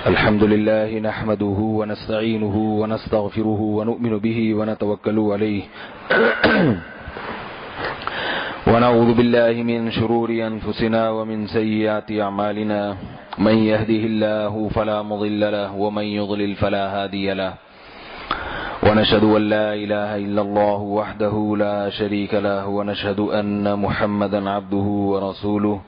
الحمد لله نحمده ونستعينه ونستغفره ونؤمن به ونتوكل عليه ونعوذ بالله من شرور أنفسنا ومن سيئات أعمالنا من يهده الله فلا مضل له ومن يضلل فلا هادي له ونشهد أن لا إله إلا الله وحده لا شريك له ونشهد أن محمدا عبده ورسوله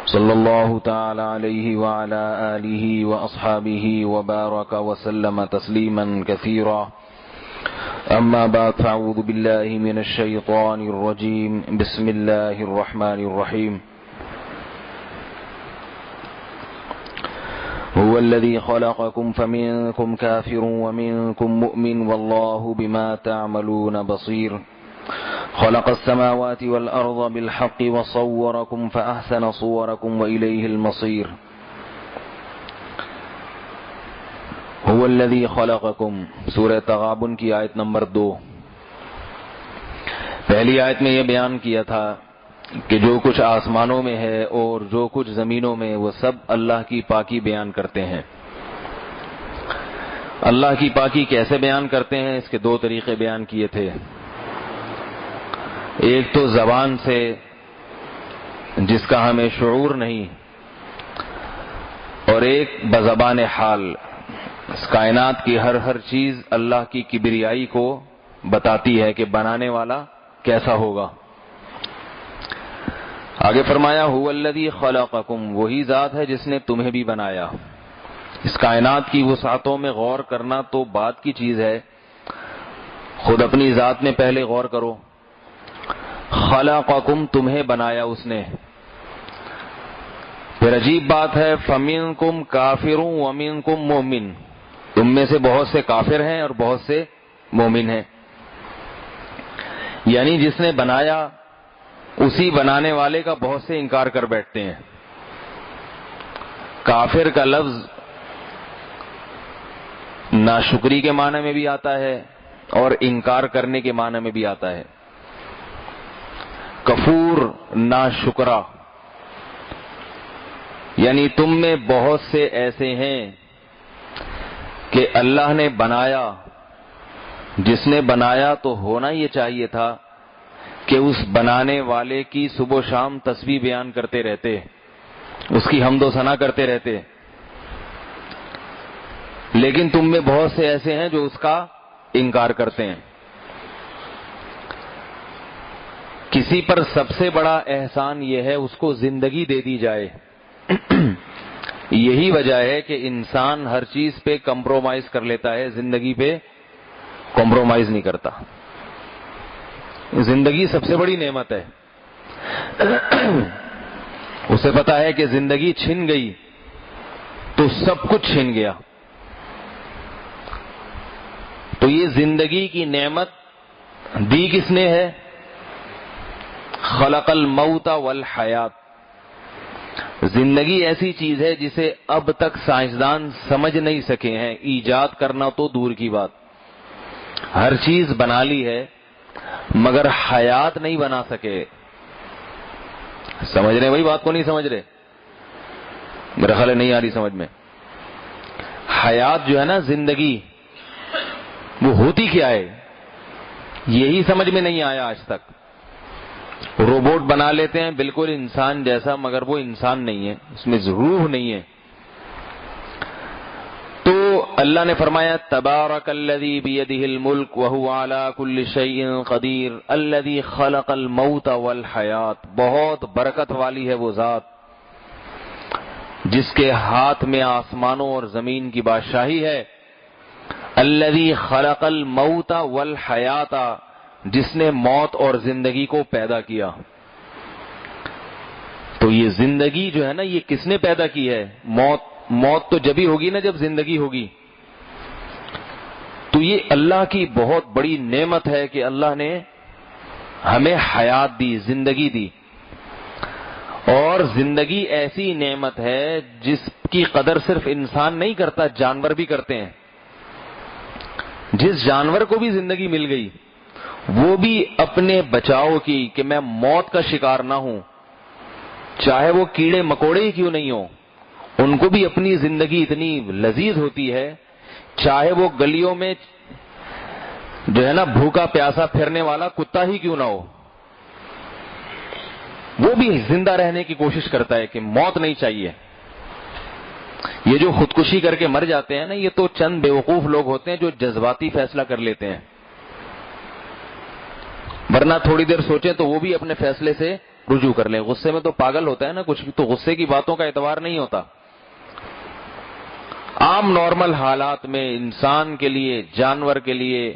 صلى الله تعالى عليه وعلى آله وأصحابه وبارك وسلم تسليما كثيرا أما بعد فأعوذ بالله من الشيطان الرجيم بسم الله الرحمن الرحيم هو الذي خلقكم فمنكم كافر ومنكم مؤمن والله بما تعملون بصير خلق السماوات والأرض بالحق وصوركم فأحسن صوركم وإليه المصير هو الذي خلقكم سورہ تغابن کی آیت نمبر 2. پہلی آیت میں یہ بیان کیا تھا کہ جو کچھ آسمانوں میں ہے اور جو کچھ زمینوں میں وہ سب اللہ کی پاکی بیان کرتے ہیں. اللہ کی پاکی کیسے بیان کرتے ہیں اس کے 2 طریقے بیان کیے تھے. ایک تو زبان سے جس کا ہمیں شعور نہیں، اور ایک بزبان حال. اس کائنات کی ہر چیز اللہ کی کبریائی کو بتاتی ہے کہ بنانے والا کیسا ہوگا. آگے فرمایا هو الذی خلقکم، وہی ذات ہے جس نے تمہیں بھی بنایا. اس کائنات کی وسعتوں میں غور کرنا تو بات کی چیز ہے، خود اپنی ذات میں پہلے غور کرو. خلقکم، تمہیں بنایا اس نے. پھر عجیب بات ہے فمنکم کافر ومنکم مومن، تم میں سے بہت سے کافر ہیں اور بہت سے مومن ہیں. یعنی جس نے بنایا اسی بنانے والے کا بہت سے انکار کر بیٹھتے ہیں. کافر کا لفظ ناشکری کے معنی میں بھی آتا ہے اور انکار کرنے کے معنی میں بھی آتا ہے. کفور ناشکرا، یعنی تم میں بہت سے ایسے ہیں کہ اللہ نے بنایا. جس نے بنایا تو ہونا یہ چاہیے تھا کہ اس بنانے والے کی صبح و شام تسبیح بیان کرتے رہتے، اس کی حمد و ثنا کرتے رہتے. لیکن تم میں بہت سے ایسے ہیں جو اس کا انکار کرتے ہیں. کسی پر سب سے بڑا احسان یہ ہے اس کو زندگی دے دی جائے. یہی وجہ ہے کہ انسان ہر چیز پہ کمپرومائز کر لیتا ہے، زندگی پہ کمپرومائز نہیں کرتا. زندگی سب سے بڑی نعمت ہے. اسے پتا ہے کہ زندگی چھن گئی تو سب کچھ چھن گیا. تو یہ زندگی کی نعمت دی کس نے ہے؟ خلق الموت والحیات. زندگی ایسی چیز ہے جسے اب تک سائنسدان سمجھ نہیں سکے ہیں، ایجاد کرنا تو دور کی بات. ہر چیز بنا لی ہے مگر حیات نہیں بنا سکے. سمجھ رہے بھائی بات کو؟ نہیں سمجھ رہے؟ میرا خیال ہے نہیں آ رہی سمجھ میں. حیات جو ہے نا، زندگی، وہ ہوتی کیا ہے یہی سمجھ میں نہیں آیا آج تک. روبوٹ بنا لیتے ہیں بالکل انسان جیسا، مگر وہ انسان نہیں ہے، اس میں روح نہیں ہے. تو اللہ نے فرمایا تبارک الذی بیدہ الملک وہو علی کل شیء قدیر الذی خلق الموت والحیات. بہت برکت والی ہے وہ ذات جس کے ہاتھ میں آسمانوں اور زمین کی بادشاہی ہے. الذی خلق الموت والحیات، جس نے موت اور زندگی کو پیدا کیا. تو یہ زندگی جو ہے نا، یہ کس نے پیدا کی ہے؟ موت تو جبھی ہوگی نا جب زندگی ہوگی. تو یہ اللہ کی بہت بڑی نعمت ہے کہ اللہ نے ہمیں حیات دی، زندگی دی. اور زندگی ایسی نعمت ہے جس کی قدر صرف انسان نہیں کرتا، جانور بھی کرتے ہیں. جس جانور کو بھی زندگی مل گئی وہ بھی اپنے بچاؤ کی، کہ میں موت کا شکار نہ ہوں، چاہے وہ کیڑے مکوڑے ہی کیوں نہیں ہوں، ان کو بھی اپنی زندگی اتنی لذیذ ہوتی ہے، چاہے وہ گلیوں میں جو ہے نا بھوکا پیاسا پھرنے والا کتا ہی کیوں نہ ہو، وہ بھی زندہ رہنے کی کوشش کرتا ہے کہ موت نہیں چاہیے۔ یہ جو خودکشی کر کے مر جاتے ہیں نا، یہ تو چند بیوقوف لوگ ہوتے ہیں جو جذباتی فیصلہ کر لیتے ہیں، ورنہ تھوڑی دیر سوچیں تو وہ بھی اپنے فیصلے سے رجوع کر لیں۔ غصے میں تو پاگل ہوتا ہے نا کچھ، تو غصے کی باتوں کا اعتبار نہیں ہوتا۔ عام نارمل حالات میں انسان کے لیے، جانور کے لیے،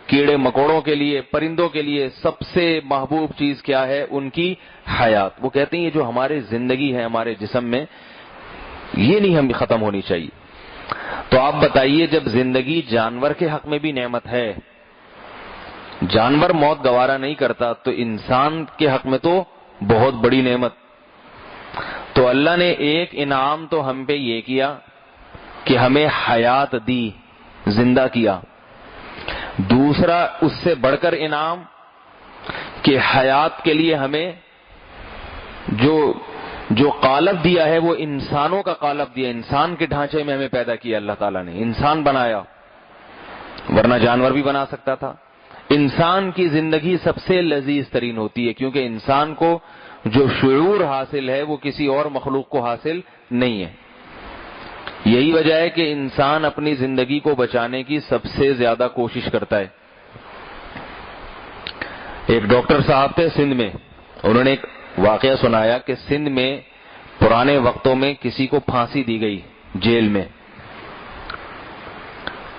کیڑے مکوڑوں کے لیے، پرندوں کے لیے سب سے محبوب چیز کیا ہے؟ ان کی حیات۔ وہ کہتے ہیں یہ جو ہماری زندگی ہے ہمارے جسم میں، یہ نہیں ہم ختم ہونی چاہیے۔ تو آپ بتائیے، جب زندگی جانور کے حق میں بھی نعمت ہے، جانور موت گوارا نہیں کرتا، تو انسان کے حق میں تو بہت بڑی نعمت۔ تو اللہ نے ایک انعام تو ہم پہ یہ کیا کہ ہمیں حیات دی، زندہ کیا۔ دوسرا اس سے بڑھ کر انعام کہ حیات کے لیے ہمیں جو قالب دیا ہے وہ انسانوں کا قالب دیا، انسان کے ڈھانچے میں ہمیں پیدا کیا اللہ تعالیٰ نے، انسان بنایا، ورنہ جانور بھی بنا سکتا تھا۔ انسان کی زندگی سب سے لذیذ ترین ہوتی ہے، کیونکہ انسان کو جو شعور حاصل ہے وہ کسی اور مخلوق کو حاصل نہیں ہے۔ یہی وجہ ہے کہ انسان اپنی زندگی کو بچانے کی سب سے زیادہ کوشش کرتا ہے۔ ایک ڈاکٹر صاحب تھے سندھ میں، انہوں نے ایک واقعہ سنایا کہ سندھ میں پرانے وقتوں میں کسی کو پھانسی دی گئی جیل میں،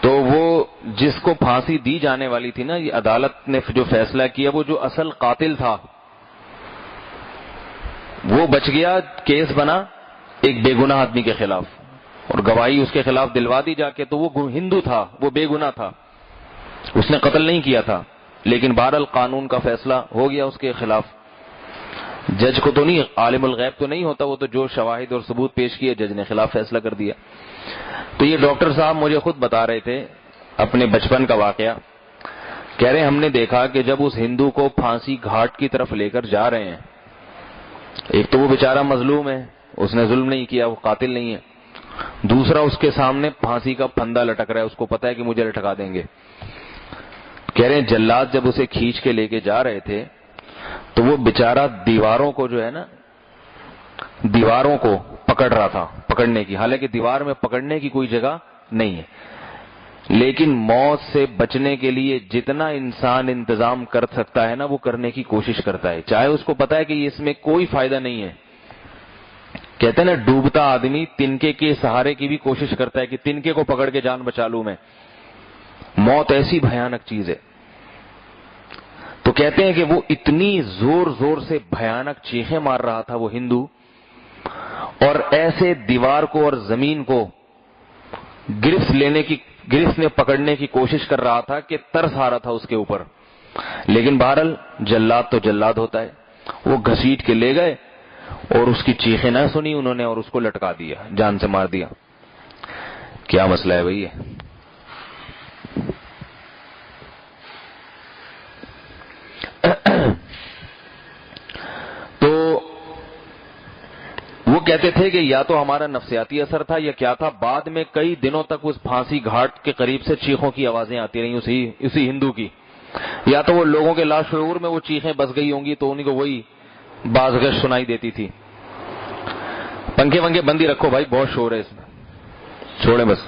تو وہ جس کو پھانسی دی جانے والی تھی نا، یہ عدالت نے جو فیصلہ کیا، وہ جو اصل قاتل تھا وہ بچ گیا، کیس بنا ایک بے گناہ آدمی کے خلاف اور گواہی اس کے خلاف دلوا دی جا کے، تو وہ ہندو تھا، وہ بے گناہ تھا، اس نے قتل نہیں کیا تھا، لیکن بہرحال قانون کا فیصلہ ہو گیا اس کے خلاف۔ جج کو تو نہیں، عالم الغیب تو نہیں ہوتا، وہ تو جو شواہد اور ثبوت پیش کیے جج نے خلاف فیصلہ کر دیا۔ تو یہ ڈاکٹر صاحب مجھے خود بتا رہے تھے اپنے بچپن کا واقعہ، کہہ رہے ہم نے دیکھا کہ جب اس ہندو کو پھانسی گھاٹ کی طرف لے کر جا رہے ہیں، ایک تو وہ بیچارہ مظلوم ہے، اس نے ظلم نہیں کیا، وہ قاتل نہیں ہے، دوسرا اس کے سامنے پھانسی کا پھندا لٹک رہا ہے، اس کو پتا ہے کہ مجھے لٹکا دیں گے۔ کہہ رہے ہیں جلاد جب اسے کھینچ کے لے کے جا رہے تھے تو وہ بیچارہ دیواروں کو جو ہے نا، دیواروں کو پکڑ رہا تھا، پکڑنے کی، حالانکہ دیوار میں پکڑنے کی کوئی جگہ نہیں ہے، لیکن موت سے بچنے کے لیے جتنا انسان انتظام کر سکتا ہے نا وہ کرنے کی کوشش کرتا ہے، چاہے اس کو پتا ہے کہ اس میں کوئی فائدہ نہیں ہے۔ کہتے ہیں نا ڈوبتا آدمی تنکے کے سہارے کی بھی کوشش کرتا ہے کہ تنکے کو پکڑ کے جان بچا لوں میں۔ موت ایسی بھیانک چیز ہے۔ تو کہتے ہیں کہ وہ اتنی زور زور سے بھیانک چیخیں مار رہا تھا وہ ہندو، اور ایسے دیوار کو اور زمین کو گرفت میں پکڑنے کی کوشش کر رہا تھا کہ ترس آ رہا تھا اس کے اوپر، لیکن بہرحال جلاد تو جلاد ہوتا ہے، وہ گھسیٹ کے لے گئے اور اس کی چیخیں نہ سنی انہوں نے اور اس کو لٹکا دیا، جان سے مار دیا۔ کیا مسئلہ ہے بھائی یہ؟ تو وہ کہتے تھے کہ یا تو ہمارا نفسیاتی اثر تھا یا کیا تھا، بعد میں کئی دنوں تک اس پھانسی گھاٹ کے قریب سے چیخوں کی آوازیں آتی رہیں اسی ہندو کی، یا تو وہ لوگوں کے لاشعور میں وہ چیخیں بس گئی ہوں گی تو انہیں کو وہی بازگشت سنائی دیتی تھی۔ پنکھے ونکھے بندی رکھو بھائی، بہت شور ہے اس میں، چھوڑیں بس،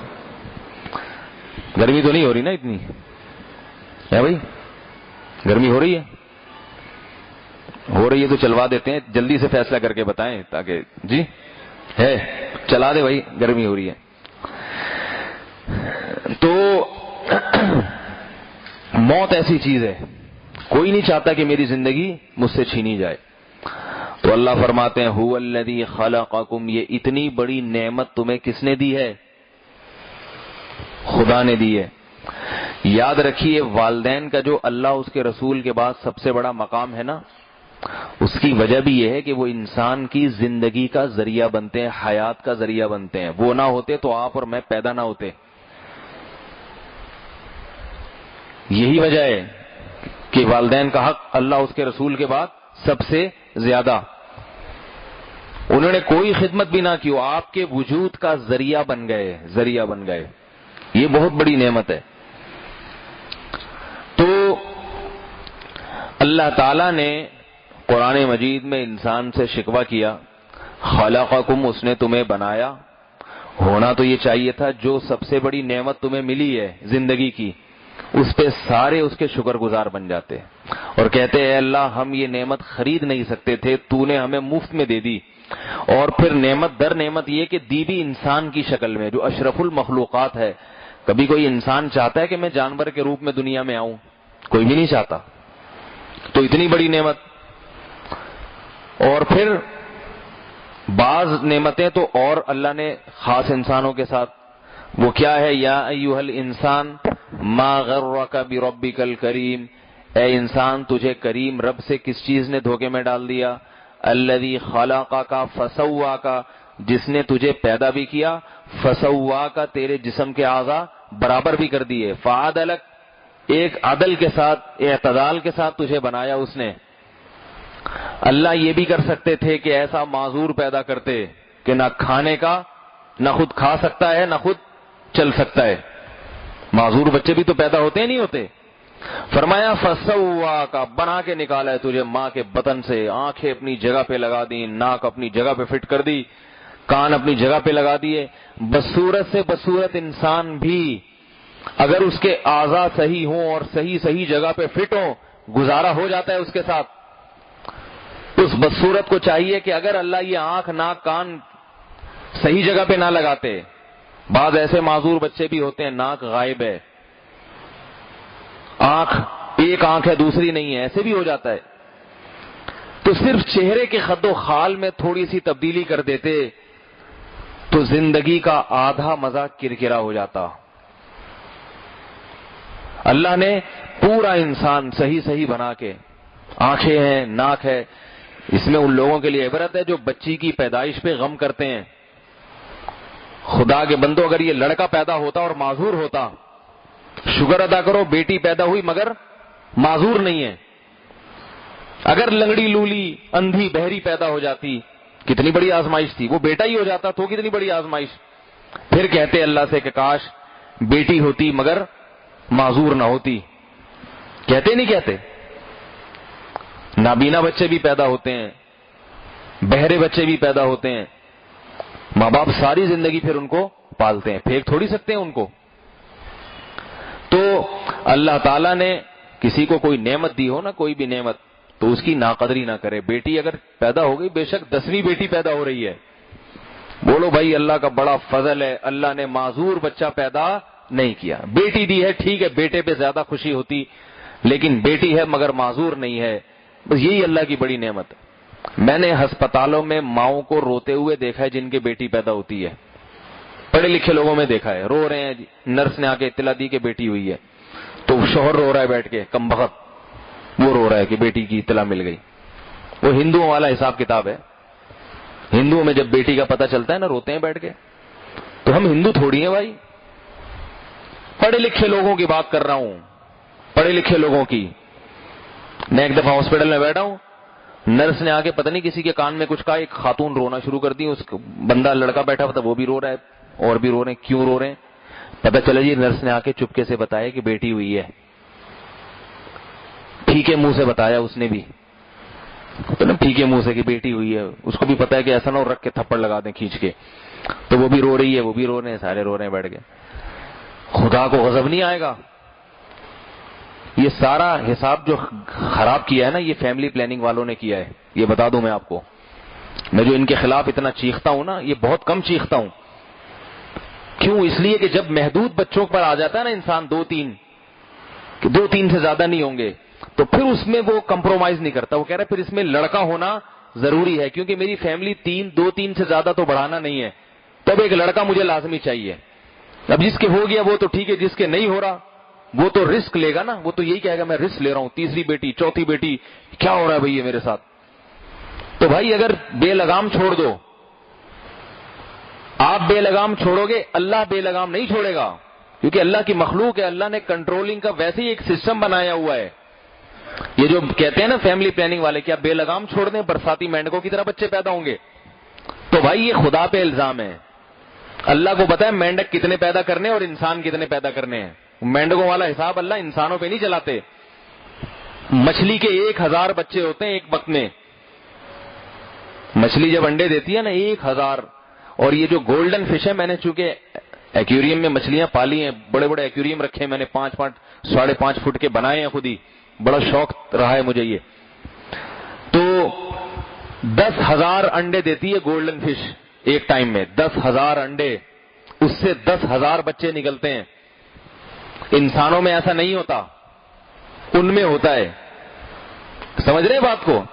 گرمی تو نہیں ہو رہی نا اتنی ہے بھائی؟ گرمی ہو رہی ہے؟ ہو رہی ہے تو چلوا دیتے ہیں، جلدی سے فیصلہ کر کے بتائیں تاکہ جی ہے، چلا دے بھائی، گرمی ہو رہی ہے۔ تو موت ایسی چیز ہے، کوئی نہیں چاہتا کہ میری زندگی مجھ سے چھینی جائے۔ تو اللہ فرماتے ہیں هو الذی خلقکم، یہ اتنی بڑی نعمت تمہیں کس نے دی ہے؟ خدا نے دی ہے۔ یاد رکھیے والدین کا جو اللہ اس کے رسول کے بعد سب سے بڑا مقام ہے نا، اس کی وجہ بھی یہ ہے کہ وہ انسان کی زندگی کا ذریعہ بنتے ہیں، حیات کا ذریعہ بنتے ہیں۔ وہ نہ ہوتے تو آپ اور میں پیدا نہ ہوتے۔ یہی وجہ ہے کہ والدین کا حق اللہ اس کے رسول کے بعد سب سے زیادہ۔ انہوں نے کوئی خدمت بھی نہ کی، آپ کے وجود کا ذریعہ بن گئے. یہ بہت بڑی نعمت ہے. تو اللہ تعالیٰ نے قرآن مجید میں انسان سے شکوہ کیا، خلقکم، اس نے تمہیں بنایا. ہونا تو یہ چاہیے تھا جو سب سے بڑی نعمت تمہیں ملی ہے زندگی کی، اس پہ سارے اس کے شکر گزار بن جاتے اور کہتے اے اللہ ہم یہ نعمت خرید نہیں سکتے تھے، تو نے ہمیں مفت میں دے دی. اور پھر نعمت در نعمت یہ کہ دی بھی انسان کی شکل میں جو اشرف المخلوقات ہے. کبھی کوئی انسان چاہتا ہے کہ میں جانور کے روپ میں دنیا میں آؤں؟ کوئی بھی نہیں چاہتا. تو اتنی بڑی نعمت. اور پھر بعض نعمتیں تو اور اللہ نے خاص انسانوں کے ساتھ، وہ کیا ہے؟ یا ایھا الانسان ما غرک بربک الکریم، اے انسان تجھے کریم رب سے کس چیز نے دھوکے میں ڈال دیا؟ الذی خلقک فسواک، جس نے تجھے پیدا بھی کیا، فسواک، تیرے جسم کے اعضاء برابر بھی کر دیے، فعدلک، ایک عدل کے ساتھ اعتدال کے ساتھ تجھے بنایا اس نے. اللہ یہ بھی کر سکتے تھے کہ ایسا معذور پیدا کرتے کہ نہ کھانے کا، نہ خود کھا سکتا ہے نہ خود چل سکتا ہے. معذور بچے بھی تو پیدا ہوتے ہیں نہیں ہوتے. فرمایا فسواک، بنا کے نکالا ہے تجھے ماں کے بطن سے، آنکھیں اپنی جگہ پہ لگا دی، ناک اپنی جگہ پہ فٹ کر دی، کان اپنی جگہ پہ لگا دیے. بصورت سے بصورت انسان بھی اگر اس کے اعضاء صحیح ہوں اور صحیح جگہ پہ فٹ ہوں، گزارا ہو جاتا ہے اس کے ساتھ. اس بدصورت کو چاہیے کہ اگر اللہ یہ آنکھ ناک کان صحیح جگہ پہ نہ لگاتے، بعض ایسے معذور بچے بھی ہوتے ہیں ناک غائب ہے، ایک آنکھ ہے دوسری نہیں ہے، ایسے بھی ہو جاتا ہے. تو صرف چہرے کے خد و خال میں تھوڑی سی تبدیلی کر دیتے تو زندگی کا آدھا مزہ کرکرا ہو جاتا. اللہ نے پورا انسان صحیح بنا کے، آنکھیں ہیں، ناک ہے. اس میں ان لوگوں کے لیے عبرت ہے جو بچی کی پیدائش پہ غم کرتے ہیں. خدا کے بندو، اگر یہ لڑکا پیدا ہوتا اور معذور ہوتا، شکر ادا کرو بیٹی پیدا ہوئی مگر معذور نہیں ہے. اگر لنگڑی لولی اندھی بہری پیدا ہو جاتی، کتنی بڑی آزمائش تھی. وہ بیٹا ہی ہو جاتا تو کتنی بڑی آزمائش. پھر کہتے اللہ سے کہ کاش بیٹی ہوتی مگر معذور نہ ہوتی. کہتے نہیں کہتے؟ نابینا بچے بھی پیدا ہوتے ہیں، بہرے بچے بھی پیدا ہوتے ہیں. ماں باپ ساری زندگی پھر ان کو پالتے ہیں، پھینک تھوڑی سکتے ہیں ان کو. تو اللہ تعالیٰ نے کسی کو کوئی نعمت دی ہو نا، کوئی بھی نعمت، تو اس کی ناقدری نہ کرے. بیٹی اگر پیدا ہو گئی، بے شک 10ویں بیٹی پیدا ہو رہی ہے، بولو بھائی اللہ کا بڑا فضل ہے، اللہ نے معذور بچہ پیدا نہیں کیا. بیٹی دی ہے ٹھیک ہے، بیٹے پہ زیادہ خوشی ہوتی، لیکن بیٹی ہے مگر معذور نہیں ہے. بس یہی اللہ کی بڑی نعمت ہے. میں نے ہسپتالوں میں ماؤں کو روتے ہوئے دیکھا ہے جن کے بیٹی پیدا ہوتی ہے. پڑھے لکھے لوگوں میں دیکھا ہے، رو رہے ہیں. نرس نے آ کے اطلاع دی کہ بیٹی ہوئی ہے، تو شوہر رو رہا ہے بیٹھ کے، کم بخت وہ رو رہا ہے کہ بیٹی کی اطلاع مل گئی. وہ ہندوؤں والا حساب کتاب ہے. ہندوؤں میں جب بیٹی کا پتہ چلتا ہے نا، روتے ہیں بیٹھ کے. تو ہم ہندو تھوڑی ہیں بھائی. پڑھے لکھے لوگوں کی بات کر رہا ہوں، پڑھے لکھے لوگوں کی. میں ایک دفعہ ہاسپٹل میں بیٹھا ہوں، نرس نے آ کے پتہ نہیں کسی کے کان میں کچھ کہا، ایک خاتون رونا شروع کر دی. اس بندہ لڑکا بیٹھا ہوا تھا، وہ بھی رو رہا ہے اور بھی رو رہے ہیں. کیوں رو رہے ہیں؟ پتہ چلا جی نرس نے آ کے چپکے سے بتایا کہ بیٹی ہوئی ہے. پھیکے منہ سے بتایا اس نے بھی، تو نا پھیکے منہ سے کہ بیٹی ہوئی ہے. اس کو بھی پتا ہے کہ ایسا نہ ہو رکھ کے تھپڑ لگا دیں کھینچ کے. تو وہ بھی رو رہی ہے، وہ بھی رو رہے ہیں، سارے رو رہے ہیں بیٹھ کے. خدا کو غضب نہیں آئے گا؟ یہ سارا حساب جو خراب کیا ہے نا، یہ فیملی پلاننگ والوں نے کیا ہے. یہ بتا دوں میں آپ کو، میں جو ان کے خلاف اتنا چیختا ہوں نا، یہ بہت کم چیختا ہوں. کیوں؟ اس لیے کہ جب محدود بچوں پر آ جاتا ہے نا انسان، 2-3 سے زیادہ نہیں ہوں گے، تو پھر اس میں وہ کمپرومائز نہیں کرتا. وہ کہہ رہا ہے پھر اس میں لڑکا ہونا ضروری ہے، کیونکہ میری فیملی 2-3 سے زیادہ تو بڑھانا نہیں ہے، تب ایک لڑکا مجھے لازمی چاہیے. اب جس کے ہو گیا وہ تو ٹھیک ہے، جس کے نہیں ہو رہا وہ تو رسک لے گا نا. وہ تو یہی کہے گا میں رسک لے رہا ہوں، 3ری بیٹی 4تھی بیٹی، کیا ہو رہا ہے بھائی یہ میرے ساتھ. تو بھائی اگر بے لگام چھوڑ دو، آپ بے لگام چھوڑو گے، اللہ بے لگام نہیں چھوڑے گا، کیونکہ اللہ کی مخلوق ہے. اللہ نے کنٹرولنگ کا ویسے ہی ایک سسٹم بنایا ہوا ہے. یہ جو کہتے ہیں نا فیملی پلاننگ والے کہ آپ بے لگام چھوڑ دیں، برساتی مینڈکوں کی طرح بچے پیدا ہوں گے. تو بھائی یہ خدا پہ الزام ہے. اللہ کو پتا ہے مینڈک کتنے پیدا کرنے اور انسان کتنے پیدا کرنے ہیں. مینڈکوں والا حساب اللہ انسانوں پہ نہیں چلاتے. مچھلی کے 1000 بچے ہوتے ہیں ایک وقت میں. مچھلی جب انڈے دیتی ہے نا 1000. اور یہ جو گولڈن فش ہے, میں نے چونکہ ایکویریم میں مچھلیاں پالی ہیں, بڑے بڑے ایکویریم رکھے ہیں میں نے, 5.5 فٹ کے بنائے ہیں خود ہی, بڑا شوق رہا ہے مجھے یہ. تو 10,000 انڈے دیتی ہے گولڈن فش ایک ٹائم میں. 10,000 انڈے, اس سے 10,000 بچے نکلتے ہیں. انسانوں میں ایسا نہیں ہوتا, ان میں ہوتا ہے. سمجھ رہے ہیں بات کو؟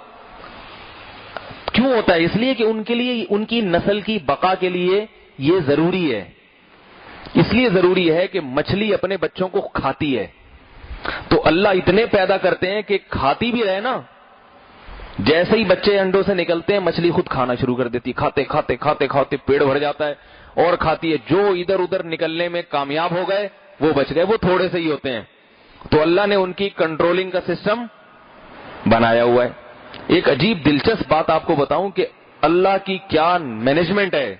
کیوں ہوتا ہے؟ اس لیے کہ ان کے لیے, ان کی نسل کی بقا کے لیے یہ ضروری ہے. اس لیے ضروری ہے کہ مچھلی اپنے بچوں کو کھاتی ہے. تو اللہ اتنے پیدا کرتے ہیں کہ کھاتی بھی رہے نا. جیسے ہی بچے انڈوں سے نکلتے ہیں مچھلی خود کھانا شروع کر دیتی. کھاتے کھاتے کھاتے کھاتے پیڑ بھر جاتا ہے اور کھاتی ہے. جو ادھر ادھر نکلنے میں کامیاب ہو گئے وہ بچ گئے, وہ تھوڑے سے ہی ہوتے ہیں. تو اللہ نے ان کی کنٹرولنگ کا سسٹم بنایا ہوا ہے. ایک عجیب دلچسپ بات آپ کو بتاؤں کہ اللہ کی کیا مینجمنٹ ہے.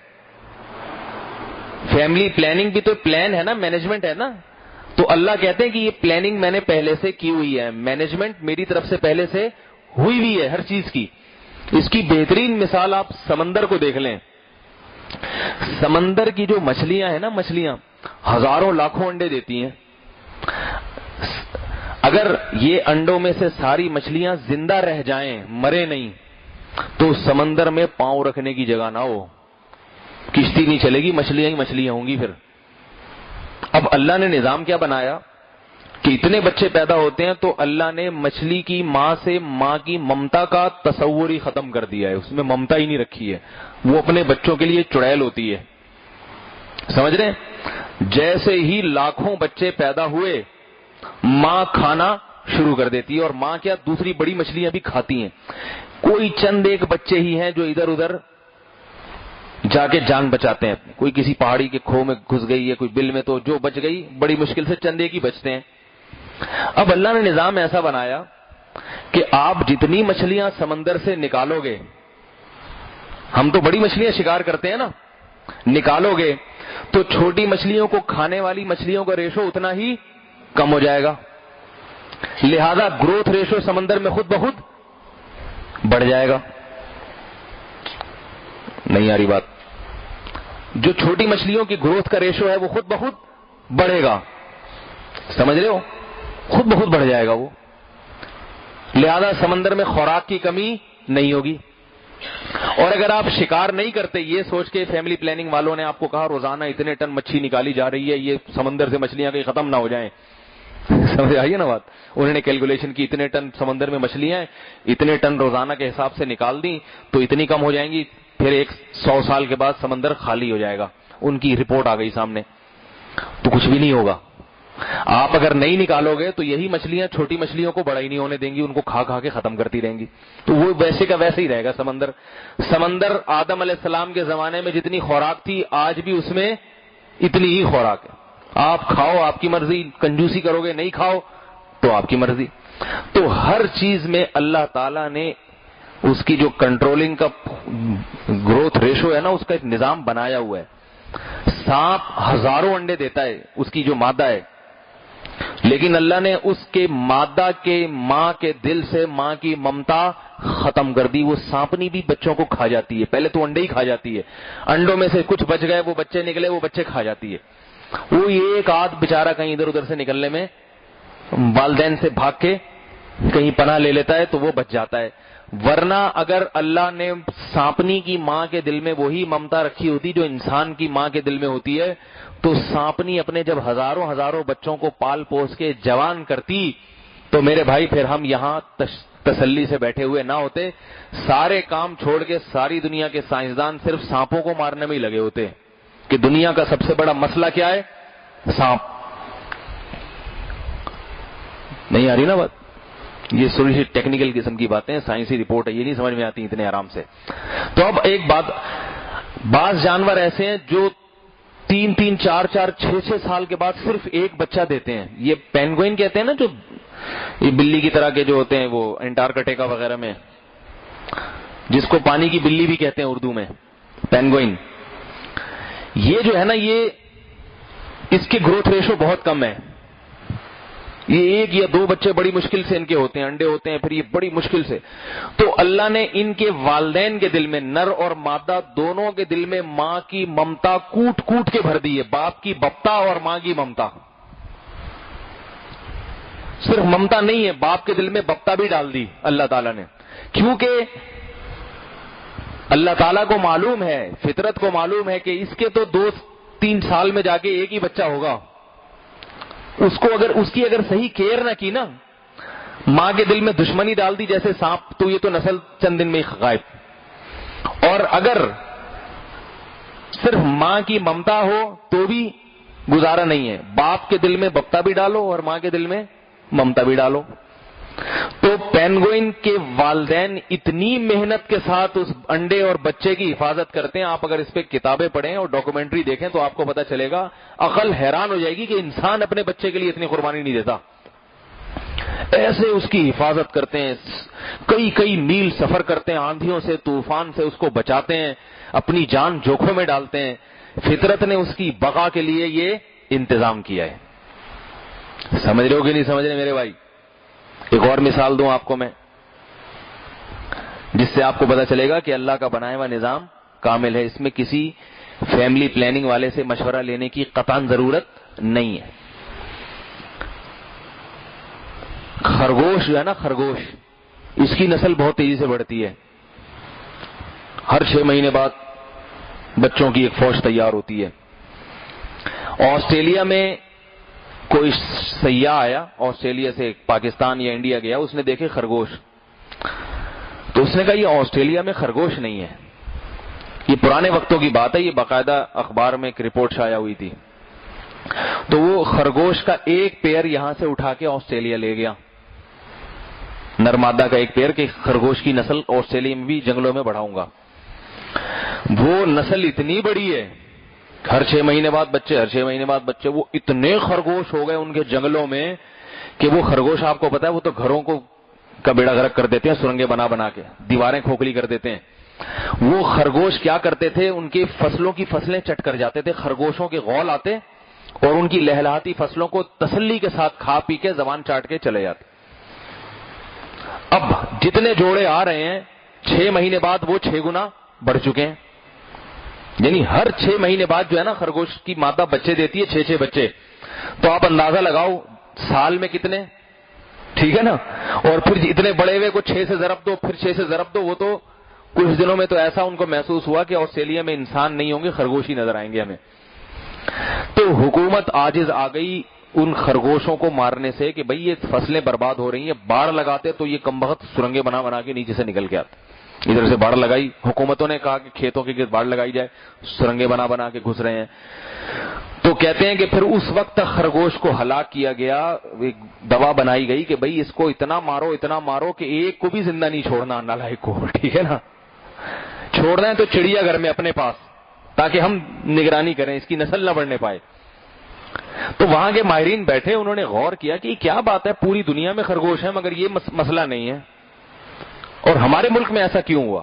فیملی پلاننگ بھی تو پلان ہے نا, مینجمنٹ ہے نا. تو اللہ کہتے ہیں کہ یہ پلاننگ میں نے پہلے سے کی ہوئی ہے, مینجمنٹ میری طرف سے پہلے سے ہوئی ہوئی ہے ہر چیز کی. اس کی بہترین مثال آپ سمندر کو دیکھ لیں. سمندر کی جو مچھلیاں ہیں نا, مچھلیاں ہزاروں لاکھوں انڈے دیتی ہیں. اگر یہ انڈوں میں سے ساری مچھلیاں زندہ رہ جائیں, مرے نہیں, تو سمندر میں پاؤں رکھنے کی جگہ نہ ہو, کشتی نہیں چلے گی, مچھلیاں ہی مچھلیاں ہوں گی پھر. اب اللہ نے نظام کیا بنایا کہ اتنے بچے پیدا ہوتے ہیں تو اللہ نے مچھلی کی ماں سے ماں کی ممتا کا تصور ہی ختم کر دیا ہے. اس میں ممتا ہی نہیں رکھی ہے. وہ اپنے بچوں کے لیے چڑیل ہوتی ہے. سمجھ رہے ہیں؟ جیسے ہی لاکھوں بچے پیدا ہوئے ماں کھانا شروع کر دیتی ہے. اور ماں کیا, دوسری بڑی مچھلیاں بھی کھاتی ہیں. کوئی چند ایک بچے ہی ہیں جو ادھر ادھر جا کے جان بچاتے ہیں. کوئی کسی پہاڑی کے کھو میں گھس گئی ہے, کوئی بل میں, تو جو بچ گئی بڑی مشکل سے چند ایک ہی بچتے ہیں. اب اللہ نے نظام ایسا بنایا کہ آپ جتنی مچھلیاں سمندر سے نکالو گے, ہم تو بڑی مچھلیاں شکار کرتے ہیں نا, نکالو گے تو چھوٹی مچھلیوں کو کھانے والی مچھلیوں کا ریشو اتنا ہی کم ہو جائے گا. لہذا گروتھ ریشو سمندر میں خود بخود بڑھ جائے گا. نہیں آ رہی بات؟ جو چھوٹی مچھلیوں کی گروتھ کا ریشو ہے وہ خود بخود بڑھے گا. سمجھ رہے ہو؟ خود بخود بڑھ جائے گا وہ. لہذا سمندر میں خوراک کی کمی نہیں ہوگی. اور اگر آپ شکار نہیں کرتے, یہ سوچ کے فیملی پلاننگ والوں نے آپ کو کہا روزانہ اتنے ٹن مچھلی نکالی جا رہی ہے, یہ سمندر سے مچھلیاں کہیں ختم نہ ہو جائیں. سمجھ آئیے نا بات؟ انہوں نے کیلکولیشن کی, اتنے ٹن سمندر میں مچھلیاں ہیں, اتنے ٹن روزانہ کے حساب سے نکال دیں تو اتنی کم ہو جائیں گی, پھر 100 سال کے بعد سمندر خالی ہو جائے گا. ان کی رپورٹ آ گئی سامنے. تو کچھ بھی نہیں ہوگا. آپ اگر نہیں نکالو گے تو یہی مچھلیاں چھوٹی مچھلیوں کو بڑا ہی نہیں ہونے دیں گی, ان کو کھا کھا کے ختم کرتی رہیں گی. تو وہ ویسے کا ویسے ہی رہے گا سمندر. سمندر آدم علیہ السلام کے زمانے میں جتنی خوراک تھی آج بھی اس میں اتنی ہی خوراک ہے. آپ کھاؤ آپ کی مرضی, کنجوسی کرو گے نہیں کھاؤ تو آپ کی مرضی. تو ہر چیز میں اللہ تعالیٰ نے اس کی جو کنٹرولنگ کا گروتھ ریشو ہے نا, اس کا ایک نظام بنایا ہوا ہے. سانپ ہزاروں انڈے دیتا ہے, اس کی جو مادہ ہے, لیکن اللہ نے اس کے مادہ کے ماں کے دل سے ماں کی ممتا ختم کر دی. وہ سانپنی بھی بچوں کو کھا جاتی ہے. پہلے تو انڈے ہی کھا جاتی ہے, انڈوں میں سے کچھ بچ گئے, وہ بچے نکلے, وہ بچے کھا جاتی ہے. وہ ایک آدھ بیچارہ کہیں ادھر ادھر سے نکلنے میں والدین سے بھاگ کے کہیں پناہ لے لیتا ہے تو وہ بچ جاتا ہے. ورنہ اگر اللہ نے سانپنی کی ماں کے دل میں وہی ممتا رکھی ہوتی جو انسان کی ماں کے دل میں ہوتی ہے, تو سانپنی اپنے جب ہزاروں بچوں کو پال پوس کے جوان کرتی تو میرے بھائی پھر ہم یہاں تسلی سے بیٹھے ہوئے نہ ہوتے. سارے کام چھوڑ کے ساری دنیا کے سائنسدان صرف سانپوں کو مارنے میں ہی لگے ہوتے کہ دنیا کا سب سے بڑا مسئلہ کیا ہے, سانپ. نہیں آ رہی نا بات؟ یہ تھوڑی سی ٹیکنیکل قسم کی باتیں, سائنسی رپورٹ ہے, یہ نہیں سمجھ میں آتی اتنے آرام سے. تو اب ایک بات, بعض جانور ایسے ہیں جو 3 4 6 سال کے بعد صرف ایک بچہ دیتے ہیں. یہ پینگوئن کہتے ہیں نا, جو یہ بلی کی طرح کے جو ہوتے ہیں, وہ انٹارکٹیکا وغیرہ میں, جس کو پانی کی بلی بھی کہتے ہیں اردو میں, پینگوئن، یہ جو ہے نا، یہ اس کے گروتھ ریشو بہت کم ہے. یہ 1 یا 2 بچے بڑی مشکل سے ان کے ہوتے ہیں، انڈے ہوتے ہیں، پھر یہ بڑی مشکل سے. تو اللہ نے ان کے والدین کے دل میں، نر اور مادہ دونوں کے دل میں، ماں کی ممتا کوٹ کوٹ کے بھر دی ہے. باپ کی بپتا اور ماں کی ممتا. صرف ممتا نہیں ہے، باپ کے دل میں بپتا بھی ڈال دی اللہ تعالیٰ نے. کیونکہ اللہ تعالیٰ کو معلوم ہے، فطرت کو معلوم ہے کہ اس کے تو 2-3 سال میں جا کے ایک ہی بچہ ہوگا. اس کی اگر صحیح کیئر نہ کی نا، ماں کے دل میں دشمنی ڈال دی جیسے سانپ، تو یہ تو نسل چند دن میں غائب. اور اگر صرف ماں کی ممتا ہو تو بھی گزارا نہیں ہے. باپ کے دل میں بپتا بھی ڈالو اور ماں کے دل میں ممتا بھی ڈالو. تو پینگوئن کے والدین اتنی محنت کے ساتھ اس انڈے اور بچے کی حفاظت کرتے ہیں. آپ اگر اس پہ کتابیں پڑھیں اور ڈاکومنٹری دیکھیں تو آپ کو پتہ چلے گا، عقل حیران ہو جائے گی کہ انسان اپنے بچے کے لیے اتنی قربانی نہیں دیتا. ایسے اس کی حفاظت کرتے ہیں، کئی میل سفر کرتے ہیں، آندھیوں سے، طوفان سے اس کو بچاتے ہیں، اپنی جان جوکھوں میں ڈالتے ہیں. فطرت نے اس کی بقا کے لیے یہ انتظام کیا ہے. سمجھ رہے ہو کہ نہیں سمجھ رہے میرے بھائی؟ ایک اور مثال دوں آپ کو میں، جس سے آپ کو پتہ چلے گا کہ اللہ کا بنایا ہوا نظام کامل ہے. اس میں کسی فیملی پلاننگ والے سے مشورہ لینے کی قطعاً ضرورت نہیں ہے. خرگوش جو ہے نا، خرگوش، اس کی نسل بہت تیزی سے بڑھتی ہے. ہر 6 مہینے بعد بچوں کی ایک فوج تیار ہوتی ہے. آسٹریلیا میں کوئی سیاح آیا، آسٹریلیا سے پاکستان یا انڈیا گیا، اس نے دیکھے خرگوش. تو اس نے کہا یہ آسٹریلیا میں خرگوش نہیں ہے. یہ پرانے وقتوں کی بات ہے، یہ باقاعدہ اخبار میں ایک رپورٹ شائع ہوئی تھی. تو وہ خرگوش کا ایک پیر یہاں سے اٹھا کے آسٹریلیا لے گیا، نرمادہ کا ایک پیر، کہ خرگوش کی نسل آسٹریلیا میں بھی جنگلوں میں بڑھاؤں گا. وہ نسل اتنی بڑی ہے، ہر 6 مہینے بعد بچے، ہر 6 مہینے بعد بچے. وہ اتنے خرگوش ہو گئے ان کے جنگلوں میں کہ وہ خرگوش، آپ کو پتا ہے، وہ تو گھروں کو کا بیڑا غرق کر دیتے ہیں، سرنگیں بنا کے دیواریں کھوکھلی کر دیتے ہیں. وہ خرگوش کیا کرتے تھے، ان کی فصلوں کی فصلیں چٹ کر جاتے تھے. خرگوشوں کے غول آتے اور ان کی لہلہاتی فصلوں کو تسلی کے ساتھ کھا پی کے زبان چاٹ کے چلے جاتے. اب جتنے جوڑے آ رہے ہیں 6 مہینے بعد وہ 6 گنا بڑھ چکے ہیں. یعنی ہر 6 مہینے بعد جو ہے نا خرگوش کی مادہ بچے دیتی ہے، 6 بچے. تو آپ اندازہ لگاؤ سال میں کتنے، ٹھیک ہے نا. اور پھر اتنے بڑے ہوئے کو 6 سے ضرب دو، پھر 6 سے ضرب دو. وہ تو کچھ دنوں میں تو ایسا ان کو محسوس ہوا کہ آسٹریلیا میں انسان نہیں ہوں گے، خرگوش ہی نظر آئیں گے ہمیں. تو حکومت عاجز آ گئی ان خرگوشوں کو مارنے سے کہ بھئی یہ فصلیں برباد ہو رہی ہیں. باڑ لگاتے تو یہ کمبخت سرنگیں بنا کے نیچے سے نکل کے آتے. ادھر سے باڑ لگائی، حکومتوں نے کہا کہ کھیتوں کی باڑ لگائی جائے، سرنگیں بنا کے گھس رہے ہیں. تو کہتے ہیں کہ پھر اس وقت تک خرگوش کو ہلاک کیا گیا، ایک دوا بنائی گئی کہ بھئی اس کو اتنا مارو کہ ایک کو بھی زندہ نہیں چھوڑنا، نالائق کو، ٹھیک ہے نا. چھوڑنا ہے تو چڑیا گھر میں اپنے پاس، تاکہ ہم نگرانی کریں، اس کی نسل نہ بڑھنے پائے. تو وہاں کے ماہرین بیٹھے، انہوں نے غور کیا کہ کیا بات ہے، پوری دنیا میں خرگوش ہے مگر یہ مسئلہ نہیں ہے، اور ہمارے ملک میں ایسا کیوں ہوا.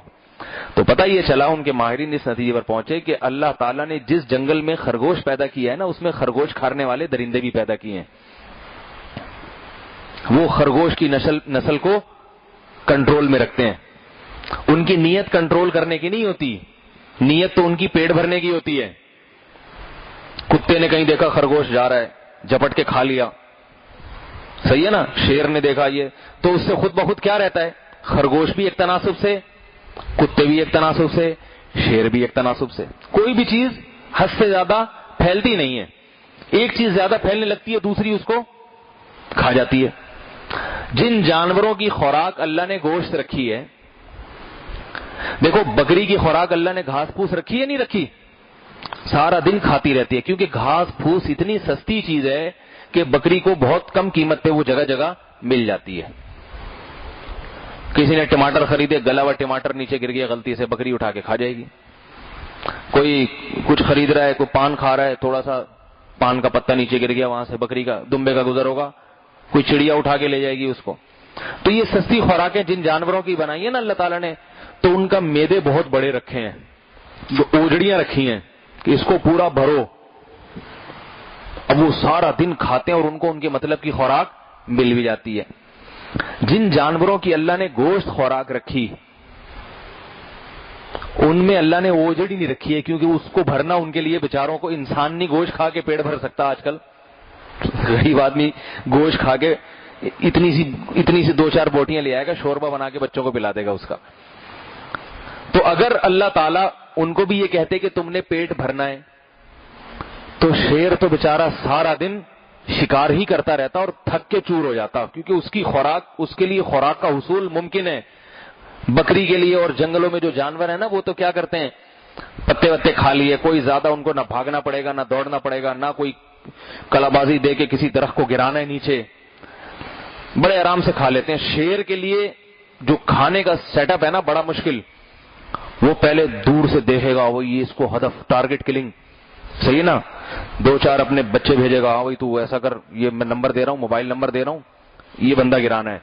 تو پتہ یہ چلا، ان کے ماہرین اس نتیجے پر پہنچے کہ اللہ تعالیٰ نے جس جنگل میں خرگوش پیدا کیا ہے نا، اس میں خرگوش کھانے والے درندے بھی پیدا کیے ہیں. وہ خرگوش کی نسل کو کنٹرول میں رکھتے ہیں. ان کی نیت کنٹرول کرنے کی نہیں ہوتی، نیت تو ان کی پیٹ بھرنے کی ہوتی ہے. کتے نے کہیں دیکھا خرگوش جا رہا ہے، جپٹ کے کھا لیا، صحیح ہے نا. شیر نے دیکھا یہ، تو اس سے خود بخود کیا رہتا ہے، خرگوش بھی ایک تناسب سے، کتے بھی ایک تناسب سے، شیر بھی ایک تناسب سے. کوئی بھی چیز حد سے زیادہ پھیلتی نہیں ہے. ایک چیز زیادہ پھیلنے لگتی ہے، دوسری اس کو کھا جاتی ہے. جن جانوروں کی خوراک اللہ نے گوشت رکھی ہے، دیکھو بکری کی خوراک اللہ نے گھاس پھوس رکھی ہے نہیں رکھی، سارا دن کھاتی رہتی ہے، کیونکہ گھاس پھوس اتنی سستی چیز ہے کہ بکری کو بہت کم قیمت پہ وہ جگہ جگہ مل جاتی ہے. کسی نے ٹماٹر خریدے، گلا ہوا ٹماٹر نیچے گر گیا غلطی سے، بکری اٹھا کے کھا جائے گی. کوئی کچھ خرید رہا ہے، کوئی پان کھا رہا ہے، تھوڑا سا پان کا پتا نیچے گر گیا، وہاں سے بکری کا دمبے کا گزر ہوگا، کوئی چڑیا اٹھا کے لے جائے گی اس کو. تو یہ سستی خوراکیں جن جانوروں کی بنائی ہے نا اللہ تعالیٰ نے، تو ان کا معدے بہت بڑے رکھے ہیں. اوجڑیاں رکھی ہیں کہ اس کو پورا بھرو. اب وہ سارا دن کھاتے ہیں اور ان کو ان کے مطلب کی خوراک مل بھی جاتی ہے. جن جانوروں کی اللہ نے گوشت خوراک رکھی ان میں اللہ نے اوجڑی نہیں رکھی ہے, کیونکہ اس کو بھرنا ان کے لیے بیچاروں کو, انسان نہیں گوشت کھا کے پیٹ بھر سکتا. آج کل غریب آدمی گوشت کھا کے اتنی سی 2-4 بوٹیاں لے آئے گا, شوربہ بنا کے بچوں کو پلا دے گا اس کا. تو اگر اللہ تعالیٰ ان کو بھی یہ کہتے کہ تم نے پیٹ بھرنا ہے, تو شیر تو بیچارہ سارا دن شکار ہی کرتا رہتا اور تھک کے چور ہو جاتا, کیونکہ اس کی خوراک, اس کے لیے خوراک کا حصول ممکن ہے. بکری کے لیے اور جنگلوں میں جو جانور ہیں نا, وہ تو کیا کرتے ہیں, پتے وتے کھا لیے, کوئی زیادہ ان کو نہ بھاگنا پڑے گا, نہ دوڑنا پڑے گا, نہ کوئی کلابازی دے کے کسی درخت کو گرانا ہے نیچے, بڑے آرام سے کھا لیتے ہیں. شیر کے لیے جو کھانے کا سیٹ اپ ہے نا, بڑا مشکل. وہ پہلے دور سے دیکھے گا, وہ یہ اس کو ہدف, ٹارگٹ کلنگ, صحیح نا, 2-4 اپنے بچے بھیجے گا, ہاں بھائی تو ایسا کر, یہ میں نمبر دے رہا ہوں, موبائل نمبر دے رہا ہوں, یہ بندہ گرانا ہے.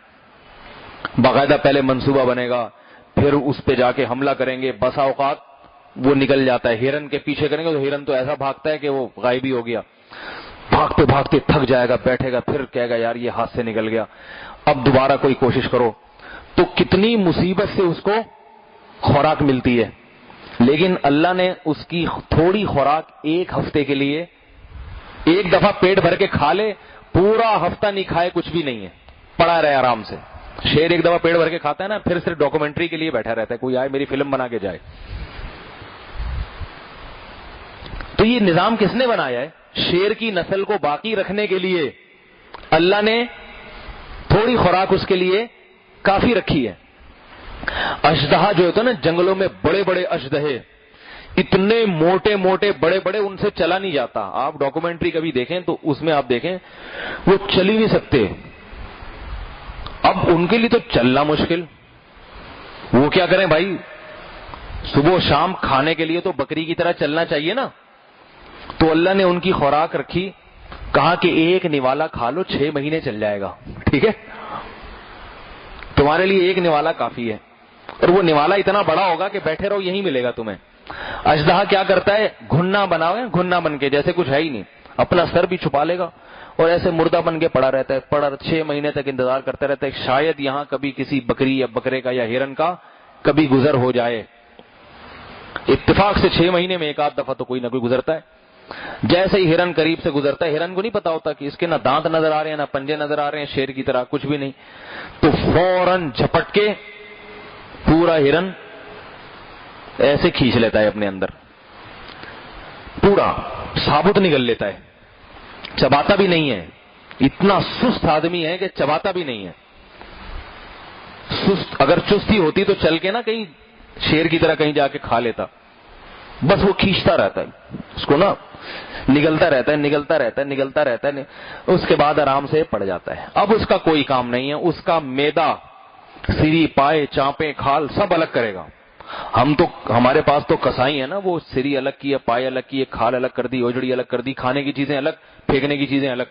باقاعدہ پہلے منصوبہ بنے گا, پھر اس پہ جا کے حملہ کریں گے. بسا اوقات وہ نکل جاتا ہے, ہرن کے پیچھے کریں گے تو ہرن تو ایسا بھاگتا ہے کہ وہ غائب ہی ہو گیا. بھاگتے بھاگتے تھک جائے گا, بیٹھے گا, پھر کہے گا یار یہ ہاتھ سے نکل گیا, اب دوبارہ کوئی کوشش کرو. تو کتنی مصیبت سے اس کو خوراک ملتی ہے. لیکن اللہ نے اس کی تھوڑی خوراک 1 ہفتے کے لیے, ایک دفعہ پیٹ بھر کے کھا لے, پورا ہفتہ نہیں کھائے کچھ بھی نہیں ہے, پڑا رہے آرام سے. شیر ایک دفعہ پیٹ بھر کے کھاتا ہے نا, پھر صرف ڈاکومنٹری کے لیے بیٹھا رہتا ہے, کوئی آئے میری فلم بنا کے جائے. تو یہ نظام کس نے بنایا ہے؟ شیر کی نسل کو باقی رکھنے کے لیے اللہ نے تھوڑی خوراک اس کے لیے کافی رکھی ہے. اژدہا جو ہوتا ہے نا جنگلوں میں, بڑے بڑے اژدہے, اتنے موٹے موٹے بڑے بڑے, ان سے چلا نہیں جاتا. آپ ڈاکومنٹری کبھی دیکھیں تو اس میں آپ دیکھیں وہ چل ہی نہیں سکتے. اب ان کے لیے تو چلنا مشکل, وہ کیا کریں بھائی, صبح و شام کھانے کے لیے تو بکری کی طرح چلنا چاہیے نا. تو اللہ نے ان کی خوراک رکھی, کہا کہ 1 نوالا کھا لو, 6 مہینے چل جائے گا, ٹھیک ہے, تمہارے لیے 1 نوالا کافی ہے. اور وہ نوالا اتنا بڑا ہوگا کہ بیٹھے رہو یہیں ملے گا تمہیں. اژدہا کیا کرتا ہے, گھنا بناوے, گھنا بن کے جیسے کچھ ہے ہی نہیں, اپنا سر بھی چھپا لے گا اور ایسے مردہ بن کے پڑا رہتا ہے, 6 مہینے تک انتظار کرتا رہتا ہے, شاید یہاں کبھی کسی بکری یا بکرے کا یا ہرن کا کبھی گزر ہو جائے. اتفاق سے 6 مہینے میں 1 دفعہ تو کوئی نہ کوئی گزرتا ہے. جیسے ہی ہرن قریب سے گزرتا ہے, ہرن کو نہیں پتا ہوتا کہ اس کے نہ دانت نظر آ رہے ہیں, نہ پنجے نظر آ رہے ہیں, شیر کی طرح کچھ بھی نہیں, تو فوراً جھپٹ کے پورا ہرن ایسے کھینچ لیتا ہے اپنے اندر, پورا ثابت نگل لیتا ہے, چباتا بھی نہیں ہے. اتنا سست آدمی ہے کہ چباتا بھی نہیں ہے. سست, اگر چستی ہوتی تو چل کے نا کہیں شیر کی طرح کہیں جا کے کھا لیتا. بس وہ کھینچتا رہتا ہے اس کو نا, نگلتا رہتا ہے, نگلتا رہتا ہے, نگلتا رہتا ہے, اس کے بعد آرام سے پڑ جاتا ہے. اب اس کا کوئی کام نہیں ہے, اس کا میدا, سری, پائے, چانپیں, کھال سب الگ کرے گا. ہمارے پاس تو کسائی ہے نا, وہ سری الگ کی ہے, پائے الگ کی ہے, کھال الگ کر دی, اوجڑی الگ کر دی, کھانے کی چیزیں الگ, پھینکنے کی چیزیں الگ.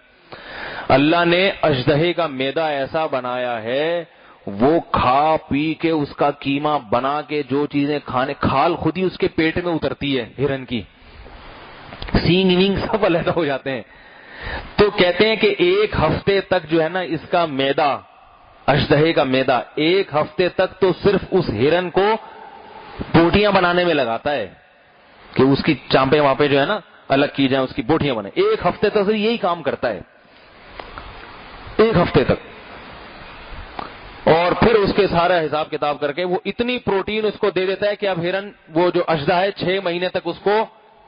اللہ نے اژدہے کا میدا ایسا بنایا ہے, وہ کھا پی کے اس کا قیمہ بنا کے جو چیزیں کھانے, کھال خود ہی اس کے پیٹ میں اترتی ہے ہرن کی, سینگ وینگ سب علیحدہ ہو جاتے ہیں. تو کہتے ہیں کہ 1 ہفتے تک جو ہے نا اس کا میدا, اژدہے کا میدا 1 ہفتے تک تو صرف اس ہرن کو بوٹیاں بنانے میں لگاتا ہے, کہ اس کی چانپیں وانپیں جو ہے نا الگ کی جائیں, اس کی بوٹیاں بنائیں. 1 ہفتے تک یہی کام کرتا ہے, 1 ہفتے تک. اور پھر اس کے سارا حساب کتاب کر کے وہ اتنی پروٹین اس کو دے دیتا ہے کہ اب ہرن, وہ جو اژدہا ہے, 6 مہینے تک اس کو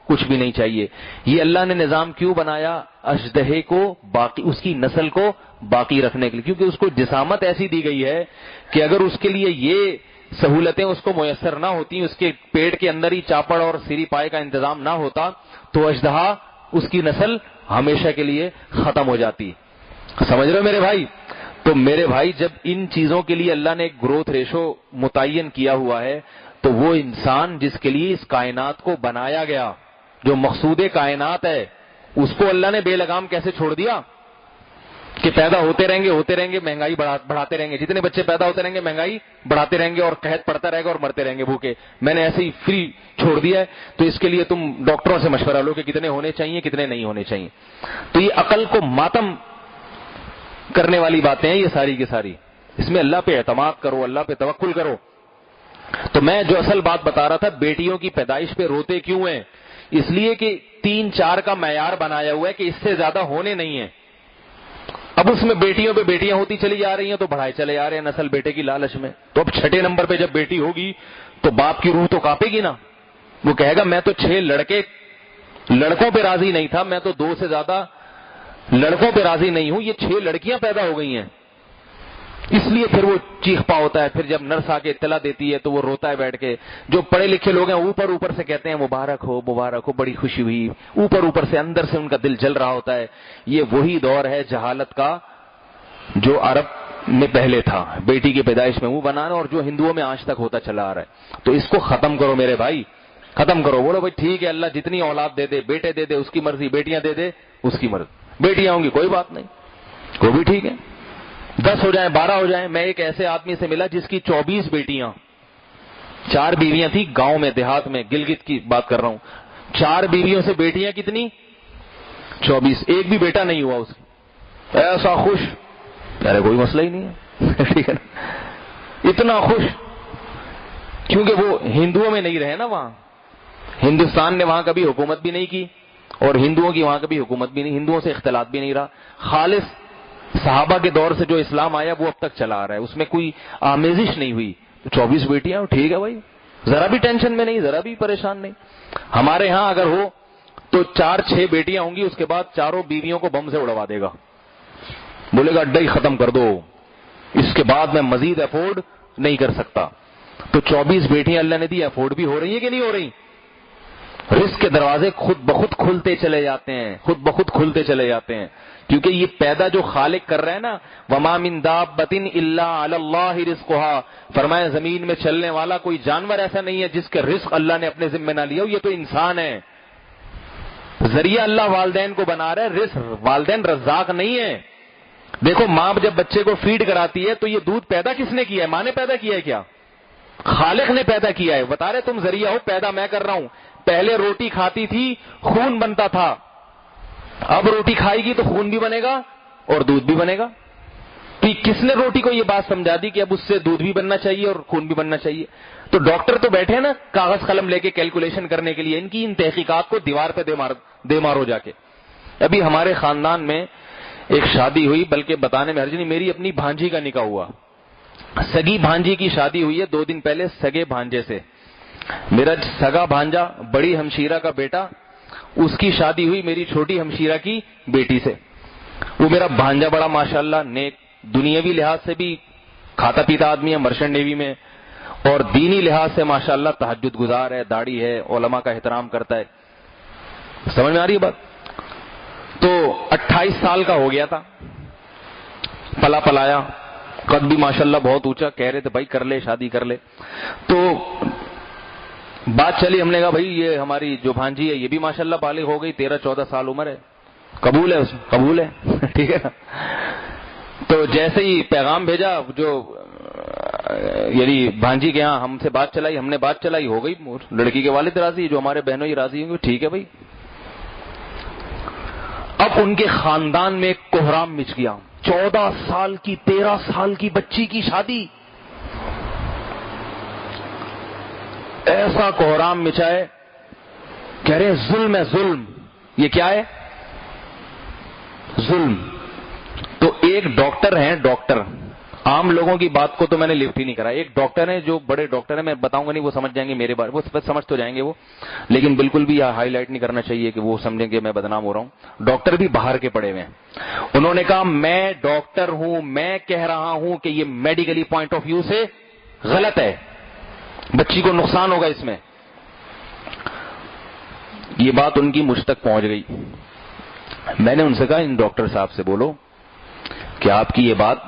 کچھ بھی نہیں چاہیے. یہ اللہ نے نظام کیوں بنایا؟ اژدہے کو باقی, اس کی نسل کو باقی رکھنے کے لیے, کیونکہ اس کو جسامت ایسی دی گئی ہے کہ اگر اس کے لیے یہ سہولتیں اس کو میسر نہ ہوتی, اس کے پیٹ کے اندر ہی چاپڑ اور سری پائے کا انتظام نہ ہوتا, تو اژدہا, اس کی نسل ہمیشہ کے لیے ختم ہو جاتی. سمجھ رہے ہو میرے بھائی؟ تو میرے بھائی, جب ان چیزوں کے لیے اللہ نے ایک گروتھ ریشو متعین کیا ہوا ہے, تو وہ انسان جس کے لیے اس کائنات کو بنایا گیا, جو مقصود کائنات ہے, اس کو اللہ نے بے لگام کیسے چھوڑ دیا؟ کہ پیدا ہوتے رہیں گے مہنگائی بڑھاتے رہیں گے، جتنے بچے پیدا ہوتے رہیں گے مہنگائی بڑھاتے رہیں گے اور قحط پڑتا رہے گا اور مرتے رہیں گے بھوکے. میں نے ایسے ہی فری چھوڑ دیا ہے. تو اس کے لیے تم ڈاکٹروں سے مشورہ لو کہ کتنے ہونے چاہیے کتنے نہیں ہونے چاہیے. تو یہ عقل کو ماتم کرنے والی باتیں ہیں یہ ساری کی ساری. اس میں اللہ پہ اعتماد کرو، اللہ پہ توکل کرو. تو میں جو اصل بات بتا رہا تھا، بیٹیوں کی پیدائش پہ روتے کیوں ہیں؟ اس لیے کہ 3-4 کا معیار بنایا ہوا ہے کہ اس سے زیادہ ہونے نہیں ہیں. اب اس میں بیٹیوں پہ بیٹیاں ہوتی چلی جا رہی ہیں تو بڑھائے چلے جا رہے ہیں نسل بیٹے کی لالچ میں. تو اب 6 نمبر پہ جب بیٹی ہوگی تو باپ کی روح تو کانپے گی نا. وہ کہے گا میں تو 6 لڑکوں پہ راضی نہیں تھا، میں تو 2 سے زیادہ لڑکوں پہ راضی نہیں ہوں، یہ 6 لڑکیاں پیدا ہو گئی ہیں. اس لیے پھر وہ چیخپا ہوتا ہے. پھر جب نرس آ کے اطلاع دیتی ہے تو وہ روتا ہے بیٹھ کے. جو پڑھے لکھے لوگ ہیں اوپر سے کہتے ہیں مبارک ہو بڑی خوشی ہوئی، اوپر سے اندر سے ان کا دل جل رہا ہوتا ہے. یہ وہی دور ہے جہالت کا جو عرب میں پہلے تھا، بیٹی کی پیدائش میں منہ بنانا، اور جو ہندوؤں میں آج تک ہوتا چلا آ رہا ہے. تو اس کو ختم کرو میرے بھائی، ختم کرو. بولو بھائی ٹھیک ہے اللہ جتنی اولاد دے دے، بیٹے دے دے اس کی مرضی، بیٹیاں دے دے اس کی مرضی. بیٹیاں ہوں گی کوئی بات نہیں، وہ بھی ٹھیک ہے، 10 ہو جائیں 12 ہو جائیں. میں ایک ایسے آدمی سے ملا جس کی 24 بیٹیاں، 4 بیویاں تھیں گاؤں میں دیہات میں، گلگت کی بات کر رہا ہوں. 4 بیویوں سے بیٹیاں کتنی؟ 24. ایک بھی بیٹا نہیں ہوا اس کی. ایسا خوش، ارے کوئی مسئلہ ہی نہیں ہے ٹھیک ہے نا، اتنا خوش. کیونکہ وہ ہندوؤں میں نہیں رہے نا، وہاں ہندوستان نے وہاں کبھی حکومت بھی نہیں کی اور ہندوؤں کی وہاں کبھی حکومت بھی نہیں، ہندوؤں سے اختلاط بھی نہیں رہا. خالص صحابہ کے دور سے جو اسلام آیا وہ اب تک چلا آ رہا ہے، اس میں کوئی آمیزش نہیں ہوئی. 24 بیٹیاں ٹھیک ہے بھائی، ذرا بھی ٹینشن میں نہیں، ذرا بھی پریشان نہیں. ہمارے ہاں اگر ہو تو 4-6 بیٹیاں ہوں گی، اس کے بعد چاروں بیویوں کو بم سے اڑوا دے گا، بولے گا اڈا ہی ختم کر دو، اس کے بعد میں مزید افورڈ نہیں کر سکتا. تو 24 بیٹیاں اللہ نے دی، افورڈ بھی ہو رہی ہیں کہ نہیں ہو رہی؟ رزق کے دروازے خود بخود کھلتے چلے جاتے ہیں، خود بخود کھلتے چلے جاتے ہیں. کیونکہ یہ پیدا جو خالق کر رہے ہیں نا، وَمَا مِن دَابَّةٍ إِلَّا عَلَى اللَّهِ رِزْقُهَا، فرمایا زمین میں چلنے والا کوئی جانور ایسا نہیں ہے جس کا رزق اللہ نے اپنے ذمہ نہ لیا ہو. یہ تو انسان ہے، ذریعہ اللہ والدین کو بنا رہا ہے، رزق والدین رزاق نہیں ہے. دیکھو ماں جب بچے کو فیڈ کراتی ہے تو یہ دودھ پیدا کس نے کیا ہے؟ ماں نے پیدا کیا ہے کیا؟ خالق نے پیدا کیا ہے. بتا رہے تم ذریعہ ہو، پیدا میں کر رہا ہوں. پہلے روٹی کھاتی تھی خون بنتا تھا، اب روٹی کھائے گی تو خون بھی بنے گا اور دودھ بھی بنے گا. تو کس نے روٹی کو یہ بات سمجھا دی کہ اب اس سے دودھ بھی بننا چاہیے اور خون بھی بننا چاہیے؟ تو ڈاکٹر تو بیٹھے نا کاغذ قلم لے کے کیلکولیشن کرنے کے لیے، ان تحقیقات کو دیوار پہ دے مارو جا کے. ابھی ہمارے خاندان میں ایک شادی ہوئی، بلکہ بتانے میں حرج نہیں، میری اپنی بھانجی کا نکاح ہوا. سگی بھانجی کی شادی ہوئی ہے 2 دن پہلے سگے بھانجے سے. میرا سگا بھانجا بڑی ہمشیرہ کا بیٹا، اس کی شادی ہوئی میری چھوٹی ہمشیرہ کی بیٹی سے. وہ میرا بھانجا بڑا ماشاءاللہ نیک، دنیاوی لحاظ سے بھی کھاتا پیتا آدمی ہے، مرشن نیوی میں، اور دینی لحاظ سے ماشاءاللہ تہجد گزار ہے، داڑھی ہے، علماء کا احترام کرتا ہے. سمجھ میں آ رہی ہے بات؟ تو 28 سال کا ہو گیا تھا، پلا پلایا، قد بھی ماشاءاللہ بہت اونچا. کہہ رہے تھے بھائی کر لے شادی کر لے. تو بات چلی، ہم نے کہا بھائی یہ ہماری جو بھانجی ہے یہ بھی ماشاءاللہ بالغ ہو گئی، 13-14 سال عمر ہے، قبول ہے، قبول ہے ٹھیک ہے نا. تو جیسے ہی پیغام بھیجا، جو یعنی بھانجی کے ہاں ہم سے بات چلائی، ہم نے بات چلائی، ہو گئی. لڑکی کے والد راضی، جو ہمارے بہنوں ہی راضی ہوں گے، ٹھیک ہے بھائی. اب ان کے خاندان میں ایک کوہرام مچ گیا. 14 سال کی 13 سال کی بچی کی شادی، ایسا کوہرام مچا ہے، کہہ رہے ہیں ظلم ہے ظلم. یہ کیا ہے؟ ظلم. تو ایک ڈاکٹر ہیں، ڈاکٹر، عام لوگوں کی بات کو تو میں نے لفٹ ہی نہیں کرا. ایک ڈاکٹر ہیں جو بڑے ڈاکٹر ہیں، میں بتاؤں گا نہیں، وہ سمجھ جائیں گے میرے بارے، وہ سمجھ تو جائیں گے وہ، لیکن بالکل بھی ہائی لائٹ نہیں کرنا چاہیے کہ وہ سمجھیں کہ میں بدنام ہو رہا ہوں. ڈاکٹر بھی باہر کے پڑے ہوئے ہیں. انہوں نے کہا میں ڈاکٹر ہوں، میں کہہ رہا ہوں کہ یہ میڈیکلی پوائنٹ آف ویو سے غلط ہے، بچی کو نقصان ہوگا اس میں. یہ بات ان کی مجھ تک پہنچ گئی. میں نے ان سے کہا ان ڈاکٹر صاحب سے بولو کہ آپ کی یہ بات،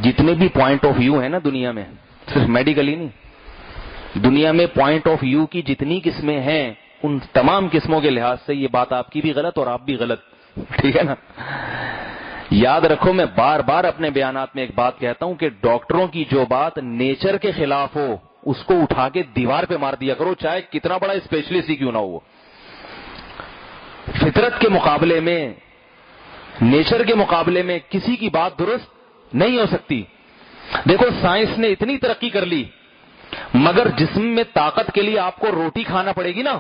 جتنے بھی پوائنٹ آف ویو ہے نا دنیا میں، صرف میڈیکلی نہیں، دنیا میں پوائنٹ آف ویو کی جتنی قسمیں ہیں ان تمام قسموں کے لحاظ سے یہ بات آپ کی بھی غلط اور آپ بھی غلط، ٹھیک ہے نا. یاد رکھو میں بار بار اپنے بیانات میں ایک بات کہتا ہوں کہ ڈاکٹروں کی جو بات نیچر کے خلاف ہو اس کو اٹھا کے دیوار پہ مار دیا کرو، چاہے کتنا بڑا اسپیشلسٹ ہی کیوں نہ ہو۔ فطرت کے مقابلے میں، نیچر کے مقابلے میں کسی کی بات درست نہیں ہو سکتی۔ دیکھو سائنس نے اتنی ترقی کر لی، مگر جسم میں طاقت کے لیے آپ کو روٹی کھانا پڑے گی نا۔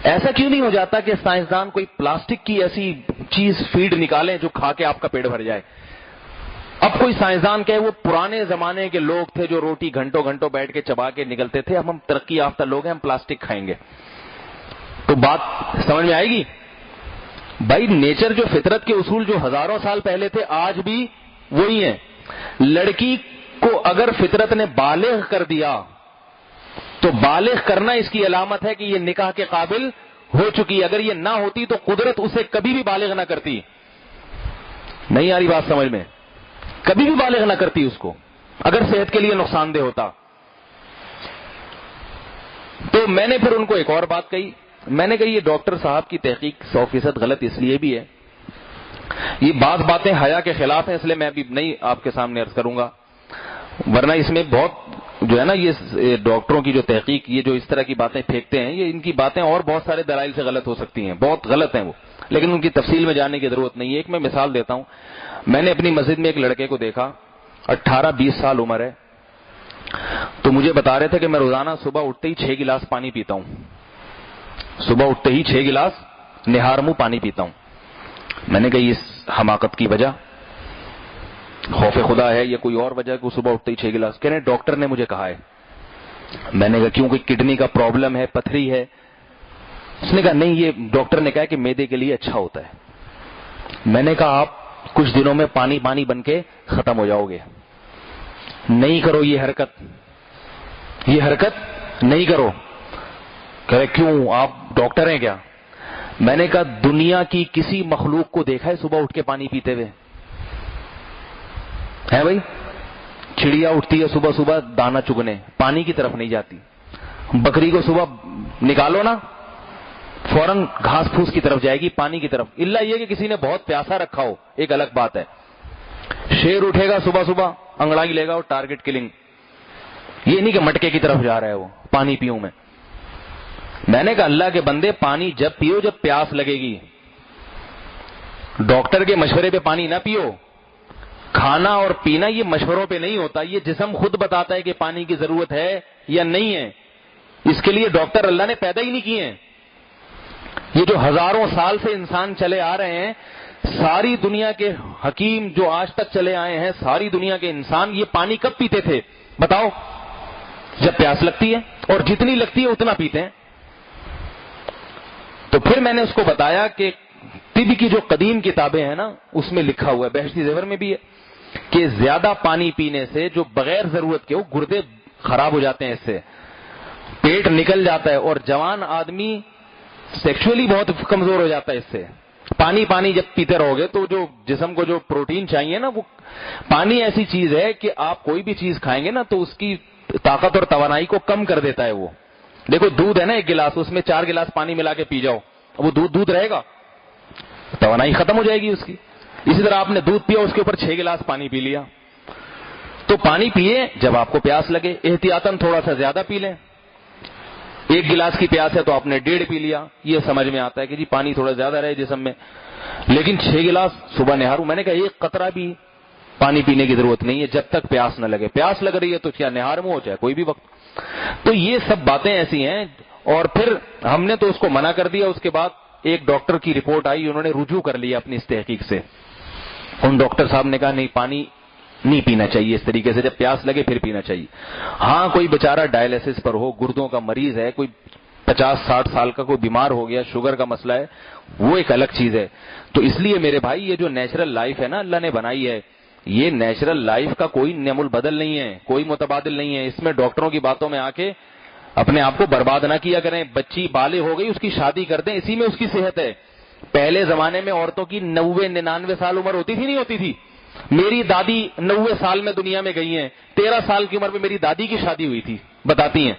ایسا کیوں نہیں ہو جاتا کہ سائنسدان کوئی پلاسٹک کی ایسی چیز فیڈ نکالیں جو کھا کے آپ کا پیٹ بھر جائے؟ اب کوئی سائنسدان کہے وہ پرانے زمانے کے لوگ تھے جو روٹی گھنٹوں گھنٹوں بیٹھ کے چبا کے نکلتے تھے، اب ہم ترقی یافتہ لوگ ہیں، ہم پلاسٹک کھائیں گے، تو بات سمجھ میں آئے گی؟ بھائی نیچر جو فطرت کے اصول جو ہزاروں سال پہلے تھے آج بھی وہی ہیں۔ لڑکی کو اگر فطرت نے بالغ کر دیا تو بالغ کرنا اس کی علامت ہے کہ یہ نکاح کے قابل ہو چکی۔ اگر یہ نہ ہوتی تو قدرت اسے کبھی بھی بالغ نہ کرتی۔ نہیں آ رہی بات سمجھ میں؟ کبھی بھی بالغ نہ کرتی اس کو، اگر صحت کے لیے نقصان دہ ہوتا۔ تو میں نے پھر ان کو ایک اور بات کہی، میں نے کہی یہ ڈاکٹر صاحب کی تحقیق 100% غلط اس لیے بھی ہے، یہ بعض باتیں حیا کے خلاف ہیں، اس لیے میں ابھی نہیں آپ کے سامنے عرض کروں گا، ورنہ اس میں بہت جو ہے نا یہ ڈاکٹروں کی جو تحقیق، یہ جو اس طرح کی باتیں پھینکتے ہیں، یہ ان کی باتیں اور بہت سارے دلائل سے غلط ہو سکتی ہیں، بہت غلط ہیں وہ، لیکن ان کی تفصیل میں جانے کی ضرورت نہیں ہے۔ ایک میں مثال دیتا ہوں، میں نے اپنی مسجد میں ایک لڑکے کو دیکھا، 18-20 سال عمر ہے، تو مجھے بتا رہے تھے کہ میں روزانہ صبح اٹھتے ہی 6 گلاس پانی پیتا ہوں، صبح اٹھتے ہی 6 گلاس نہار منہ پانی پیتا ہوں۔ میں نے کہی اس حماقت کی وجہ خوف خدا ہے یا کوئی اور وجہ کہ صبح اٹھتے ہی 6 گلاس؟ کہنے ڈاکٹر نے مجھے کہا ہے۔ میں نے کہا کیوں، کوئی کڈنی کا پرابلم ہے، پتھری ہے؟ اس نے کہا نہیں، یہ ڈاکٹر نے کہا کہ معدے کے لیے اچھا ہوتا ہے۔ میں نے کہا آپ کچھ دنوں میں پانی پانی بن کے ختم ہو جاؤ گے، نہیں کرو یہ حرکت نہیں کرو۔ کہہ رہے کیوں، آپ ڈاکٹر ہیں کیا؟ میں نے کہا دنیا کی کسی مخلوق کو دیکھا ہے صبح اٹھ کے پانی پیتے ہوئے؟ ہے بھائی، چڑیا اٹھتی ہے صبح صبح دانا چگنے، پانی کی طرف نہیں جاتی۔ بکری کو صبح نکالو نا، فوراً گھاس پھوس کی طرف جائے گی، پانی کی طرف، الا یہ کہ کسی نے بہت پیاسا رکھا ہو، ایک الگ بات ہے۔ شیر اٹھے گا صبح صبح، انگڑائی لے گا اور ٹارگٹ کلنگ، یہ نہیں کہ مٹکے کی طرف جا رہا ہے وہ، پانی پیوں میں نے کہا اللہ کے بندے پانی جب پیو جب پیاس لگے گی، ڈاکٹر کے مشورے پہ پانی نہ پیو۔ کھانا اور پینا یہ مشوروں پہ نہیں ہوتا، یہ جسم خود بتاتا ہے کہ پانی کی ضرورت ہے یا نہیں ہے۔ اس کے لیے ڈاکٹر اللہ نے پیدا ہی نہیں کیے ہیں۔ یہ جو ہزاروں سال سے انسان چلے آ رہے ہیں، ساری دنیا کے حکیم جو آج تک چلے آئے ہیں، ساری دنیا کے انسان یہ پانی کب پیتے تھے بتاؤ؟ جب پیاس لگتی ہے، اور جتنی لگتی ہے اتنا پیتے ہیں۔ تو پھر میں نے اس کو بتایا کہ طب کی جو قدیم کتابیں ہیں نا، اس میں لکھا ہوا ہے، بہشتی زیور میں بھی ہے، کہ زیادہ پانی پینے سے جو بغیر ضرورت کے گردے خراب ہو جاتے ہیں، اس سے پیٹ نکل جاتا ہے، اور جوان آدمی سیکشولی بہت کمزور ہو جاتا ہے اس سے۔ پانی جب پیتے رہو گے تو جو جسم کو جو پروٹین چاہیے نا، وہ پانی ایسی چیز ہے کہ آپ کوئی بھی چیز کھائیں گے نا تو اس کی طاقت اور توانائی کو کم کر دیتا ہے وہ۔ دیکھو دودھ ہے نا 1 گلاس، اس میں 4 گلاس پانی ملا کے پی جاؤ، وہ دودھ رہے گا، توانائی ختم ہو جائے گی اس کی۔ اسی طرح آپ نے دودھ پیا، اس کے اوپر 6 گلاس پانی پی لیا۔ تو پانی پیئے جب آپ کو پیاس لگے، احتیاطاً تھوڑا سا زیادہ پی لیں۔ 1 گلاس کی پیاس ہے تو آپ نے 1.5 پی لیا، یہ سمجھ میں آتا ہے کہ جی پانی تھوڑا زیادہ رہے جسم میں۔ لیکن 6 گلاس صبح نہاروں، میں نے کہا 1 قطرہ بھی پانی پینے کی ضرورت نہیں ہے جب تک پیاس نہ لگے۔ پیاس لگ رہی ہے تو کیا نہار منہ ہو جائے کوئی بھی وقت۔ تو یہ سب باتیں ایسی ہیں، اور پھر ہم نے تو اس کو منع کر دیا۔ اس کے بعد ایک ڈاکٹر کی رپورٹ آئی، انہوں نے رجوع کر لیا اپنی اس تحقیق سے۔ ان ڈاکٹر صاحب نے کہا نہیں، پانی نہیں پینا چاہیے اس طریقے سے، جب پیاس لگے پھر پینا چاہیے۔ ہاں کوئی بیچارہ ڈائلسس پر ہو، گردوں کا مریض ہے، کوئی 50-60 سال کا کوئی بیمار ہو گیا، شوگر کا مسئلہ ہے، وہ ایک الگ چیز ہے۔ تو اس لیے میرے بھائی یہ جو نیچرل لائف ہے نا اللہ نے بنائی ہے، یہ نیچرل لائف کا کوئی نعم البدل نہیں ہے، کوئی متبادل نہیں ہے۔ اس میں ڈاکٹروں کی باتوں میں آ کے اپنے آپ کو برباد نہ کیا کریں۔ بچی بالغ ہو گئی، اس کی شادی کر دیں، اسی میں اس کی صحت ہے۔ پہلے زمانے میں عورتوں کی 90-99 سال عمر ہوتی تھی نہیں ہوتی تھی؟ میری دادی 90 سال میں دنیا میں گئی ہیں، 13 سال کی عمر میں میری دادی کی شادی ہوئی تھی، بتاتی ہیں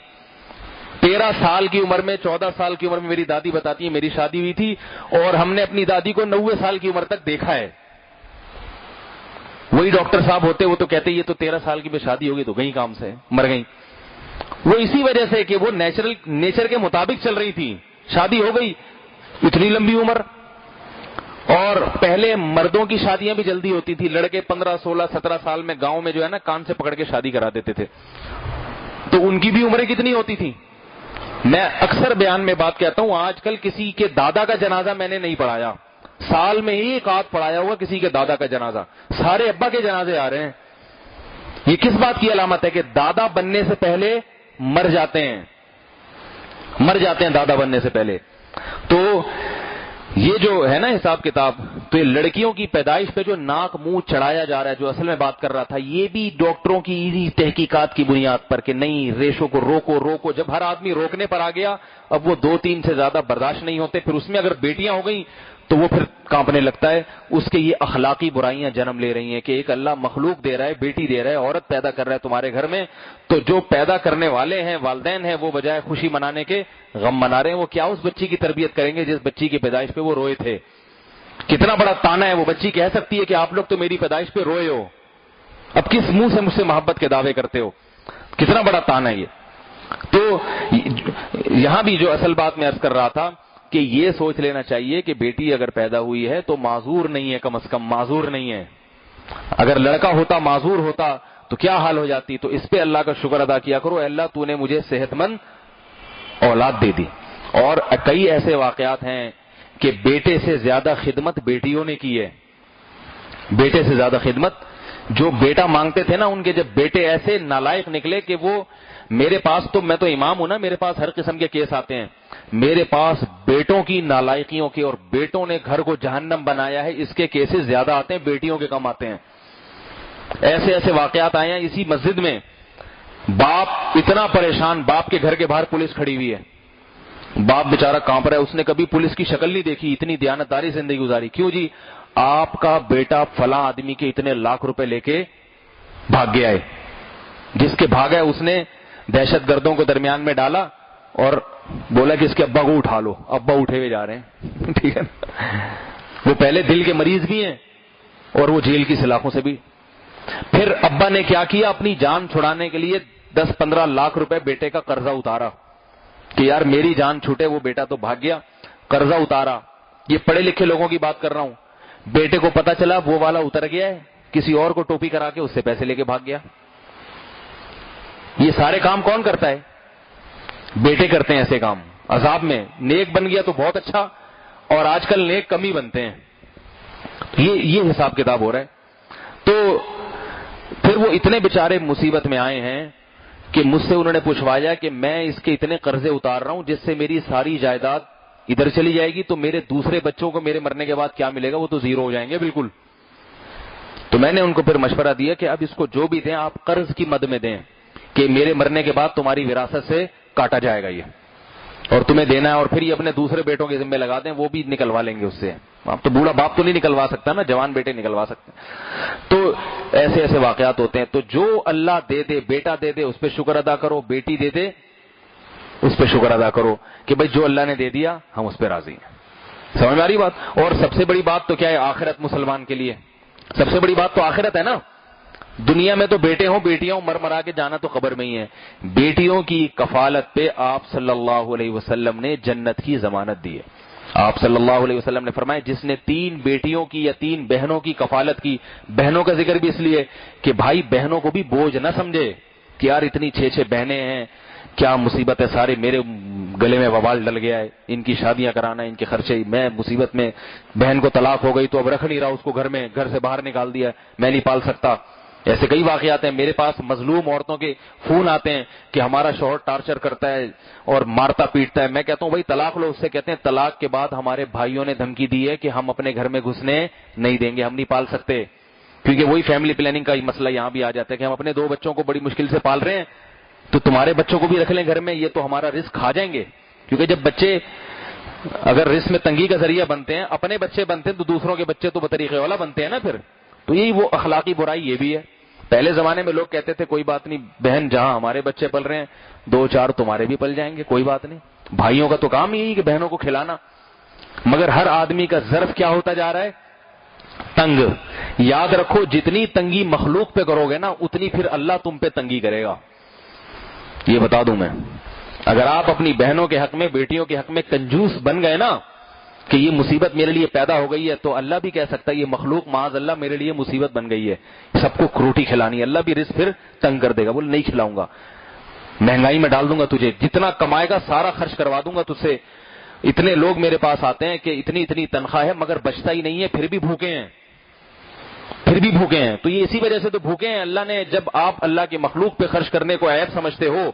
13 سال کی عمر میں 14 سال کی عمر میں میری دادی بتاتی ہے میری شادی ہوئی تھی اور ہم نے اپنی دادی کو 90 سال کی عمر تک دیکھا ہے. وہی ڈاکٹر صاحب ہوتے وہ تو کہتے یہ تو 13 سال کی میں شادی ہوگی تو گئی کام سے مر گئی. وہ اسی وجہ سے کہ وہ نیچر کے مطابق چل رہی تھی, شادی ہو گئی اتنی لمبی عمر. اور پہلے مردوں کی شادیاں بھی جلدی ہوتی تھی, لڑکے 15 16 17 سال میں گاؤں میں جو ہے نا کان سے پکڑ کے شادی کرا دیتے تھے, تو ان کی بھی عمریں کتنی ہوتی تھی. میں اکثر بیان میں بات کہتا ہوں, آج کل کسی کے دادا کا جنازہ میں نے نہیں پڑھایا, سال میں ہی ایک آدھ پڑھایا ہوا کسی کے دادا کا جنازہ, سارے ابا کے جنازے آ رہے ہیں. یہ کس بات کی علامت ہے کہ دادا بننے سے پہلے مر جاتے ہیں دادا بننے سے پہلے. تو یہ جو ہے نا حساب کتاب, تو یہ لڑکیوں کی پیدائش پہ جو ناک منہ چڑھایا جا رہا ہے, جو اصل میں بات کر رہا تھا, یہ بھی ڈاکٹروں کی تحقیقات کی بنیاد پر کہ نہیں ریشوں کو روکو. جب ہر آدمی روکنے پر آ گیا, اب وہ 2-3 سے زیادہ برداشت نہیں ہوتے. پھر اس میں اگر بیٹیاں ہو گئیں تو وہ پھر کانپنے لگتا ہے. اس کے یہ اخلاقی برائیاں جنم لے رہی ہیں کہ ایک اللہ مخلوق دے رہا ہے, بیٹی دے رہا ہے, عورت پیدا کر رہا ہے تمہارے گھر میں, تو جو پیدا کرنے والے ہیں والدین ہیں وہ بجائے خوشی منانے کے غم منا رہے ہیں. وہ کیا اس بچی کی تربیت کریں گے جس بچی کی پیدائش پہ وہ روئے تھے. کتنا بڑا تانا ہے. وہ بچی کہہ سکتی ہے کہ آپ لوگ تو میری پیدائش پہ روئے ہو, اب کس منہ سے مجھ سے محبت کے دعوے کرتے ہو. کتنا بڑا تانا ہے یہ. تو یہاں بھی جو اصل بات میں عرض کر رہا تھا کہ یہ سوچ لینا چاہیے کہ بیٹی اگر پیدا ہوئی ہے تو معذور نہیں ہے, کم از کم معذور نہیں ہے. اگر لڑکا ہوتا معذور ہوتا تو کیا حال ہو جاتی. تو اس پہ اللہ کا شکر ادا کیا کرو, اللہ تو نے مجھے صحت مند اولاد دے دی. اور کئی ایسے واقعات ہیں کہ بیٹے سے زیادہ خدمت بیٹیوں نے کی ہے. بیٹے سے زیادہ خدمت جو بیٹا مانگتے تھے نا, ان کے جب بیٹے ایسے نالائق نکلے کہ وہ میرے پاس, تو میں تو امام ہوں نا, میرے پاس ہر قسم کے کیس آتے ہیں. میرے پاس بیٹوں کی نالائقیوں کے اور بیٹوں نے گھر کو جہنم بنایا ہے اس کے کیسز زیادہ آتے ہیں, بیٹیوں کے کم آتے ہیں. ایسے واقعات آئے ہیں. اسی مسجد میں باپ اتنا پریشان, باپ کے گھر کے باہر پولیس کھڑی ہوئی ہے, باپ بیچارہ کانپ رہا ہے, اس نے کبھی پولیس کی شکل نہیں دیکھی, اتنی دیانتداری زندگی گزاری. کیوں جی؟ آپ کا بیٹا فلاں آدمی کے اتنے لاکھ روپے لے کے بھاگ گیا ہے. جس کے بھاگا ہے اس نے دہشت گردوں کو درمیان میں ڈالا اور بولا کہ اس کے ابا کو اٹھا لو. ابا اٹھے ہوئے جا رہے ہیں, ٹھیک ہے. وہ پہلے دل کے مریض بھی ہیں اور وہ جیل کی سلاخوں سے بھی. پھر ابا نے کیا کیا, اپنی جان چھڑانے کے لیے 10-15 لاکھ روپے بیٹے کا قرضہ اتارا کہ یار میری جان چھوٹے. وہ بیٹا تو بھاگ گیا, قرضہ اتارا. یہ پڑھے لکھے لوگوں کی بات کر رہا ہوں. بیٹے کو پتا چلا وہ والا اتر گیا ہے, کسی اور کو ٹوپی کرا کے اس سے پیسے لے کے بھاگ گیا. یہ سارے کام کون کرتا ہے؟ بیٹے کرتے ہیں ایسے کام. عذاب میں نیک بن گیا تو بہت اچھا, اور آج کل نیک کم ہی بنتے ہیں. یہ حساب کتاب ہو رہا ہے. تو پھر وہ اتنے بیچارے مصیبت میں آئے ہیں کہ مجھ سے انہوں نے پوچھوایا کہ میں اس کے اتنے قرضے اتار رہا ہوں جس سے میری ساری جائیداد ادھر چلی جائے گی, تو میرے دوسرے بچوں کو میرے مرنے کے بعد کیا ملے گا؟ وہ تو زیرو ہو جائیں گے بالکل. تو میں نے ان کو پھر مشورہ دیا کہ اب اس کو جو بھی دیں آپ قرض کی مد میں دیں کہ میرے مرنے کے بعد تمہاری وراثت سے کاٹا جائے گا یہ, اور تمہیں دینا ہے, اور پھر یہ اپنے دوسرے بیٹوں کے ذمہ لگا دیں, وہ بھی نکلوا لیں گے اس سے. آپ تو بوڑھا باپ تو نہیں نکلوا سکتا نا, جوان بیٹے نکلوا سکتے ہیں. تو ایسے واقعات ہوتے ہیں. تو جو اللہ دے دے, بیٹا دے دے اس پہ شکر ادا کرو, بیٹی دے دے اس پہ شکر ادا کرو کہ بھائی جو اللہ نے دے دیا ہم اس پہ راضی ہیں. سمجھ میں آ رہی بات؟ اور سب سے بڑی بات تو کیا ہے آخرت. مسلمان کے لیے سب سے بڑی بات تو آخرت ہے نا. دنیا میں تو بیٹے ہوں بیٹیاں ہوں, مرا کے جانا تو خبر میں ہی ہے. بیٹیوں کی کفالت پہ آپ صلی اللہ علیہ وسلم نے جنت کی ضمانت دی ہے. آپ صلی اللہ علیہ وسلم نے فرمایا جس نے 3 بیٹیوں کی یا 3 بہنوں کی کفالت کی, بہنوں کا ذکر بھی اس لیے کہ بھائی بہنوں کو بھی بوجھ نہ سمجھے کہ یار اتنی 6 بہنیں ہیں, کیا مصیبت ہے, سارے میرے گلے میں وبال ڈل گیا ہے, ان کی شادیاں کرانا, ان کے خرچے, میں مصیبت میں, بہن کو طلاق ہو گئی تو اب رکھ نہیں رہا اس کو گھر میں, گھر سے باہر نکال دیا, میں نہیں پال سکتا. ایسے کئی واقعات ہیں. میرے پاس مظلوم عورتوں کے فون آتے ہیں کہ ہمارا شوہر ٹارچر کرتا ہے اور مارتا پیٹتا ہے. میں کہتا ہوں بھائی طلاق لو. اس سے کہتے ہیں طلاق کے بعد ہمارے بھائیوں نے دھمکی دی ہے کہ ہم اپنے گھر میں گھسنے نہیں دیں گے, ہم نہیں پال سکتے. کیونکہ وہی فیملی پلاننگ کا مسئلہ یہاں بھی آ جاتا ہے کہ ہم اپنے 2 بچوں کو بڑی مشکل سے پال رہے ہیں, تو تمہارے بچوں کو بھی رکھ لیں گھر میں, یہ تو ہمارا رزق کھا جائیں گے. کیونکہ جب بچے اگر رزق میں تنگی کا ذریعہ بنتے ہیں, اپنے بچے بنتے ہیں, تو دوسروں کے بچے تو بطریقے والا بنتے ہیں نا پھر. تو یہی وہ اخلاقی برائی یہ بھی ہے. پہلے زمانے میں لوگ کہتے تھے کوئی بات نہیں بہن، جہاں ہمارے بچے پل رہے ہیں 2-4 تمہارے بھی پل جائیں گے، کوئی بات نہیں، بھائیوں کا تو کام یہی کہ بہنوں کو کھلانا۔ مگر ہر آدمی کا ظرف کیا ہوتا جا رہا ہے؟ تنگ۔ یاد رکھو جتنی تنگی مخلوق پہ کرو گے نا اتنی پھر اللہ تم پہ تنگی کرے گا، یہ بتا دوں میں۔ اگر آپ اپنی بہنوں کے حق میں، بیٹیوں کے حق میں کنجوس بن گئے نا کہ یہ مصیبت میرے لیے پیدا ہو گئی ہے، تو اللہ بھی کہہ سکتا ہے یہ مخلوق معاذ اللہ میرے لیے مصیبت بن گئی ہے، سب کو روٹی کھلانی ہے، اللہ بھی رزق پھر تنگ کر دے گا، بول نہیں کھلاؤں گا، مہنگائی میں ڈال دوں گا تجھے، جتنا کمائے گا سارا خرچ کروا دوں گا تجھ سے۔ اتنے لوگ میرے پاس آتے ہیں کہ اتنی تنخواہ ہے مگر بچتا ہی نہیں ہے، پھر بھی بھوکے ہیں، پھر بھی بھوکے ہیں۔ تو یہ اسی وجہ سے تو بھوکے ہیں۔ اللہ نے جب آپ اللہ کی مخلوق پہ خرچ کرنے کو عیب سمجھتے ہو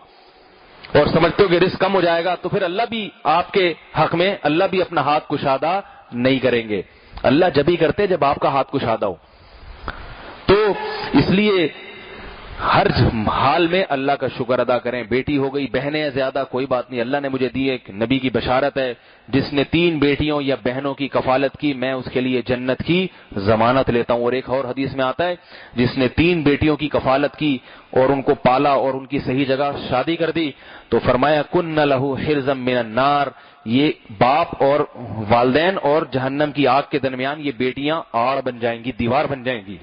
اور سمجھتے ہو کہ رزق کم ہو جائے گا، تو پھر اللہ بھی آپ کے حق میں، اللہ بھی اپنا ہاتھ کشادہ نہیں کریں گے۔ اللہ جب ہی کرتے جب آپ کا ہاتھ کشادہ ہو۔ تو اس لیے ہر حال میں اللہ کا شکر ادا کریں۔ بیٹی ہو گئی، بہنیں زیادہ، کوئی بات نہیں، اللہ نے مجھے دی ایک نبی کی بشارت ہے، جس نے 3 بیٹیوں یا بہنوں کی کفالت کی میں اس کے لیے جنت کی ضمانت لیتا ہوں۔ اور ایک اور حدیث میں آتا ہے جس نے 3 بیٹیوں کی کفالت کی اور ان کو پالا اور ان کی صحیح جگہ شادی کر دی تو فرمایا کن لہ حرزا من النار، یہ باپ اور والدین اور جہنم کی آگ کے درمیان یہ بیٹیاں آڑ بن جائیں گی، دیوار بن جائیں گی۔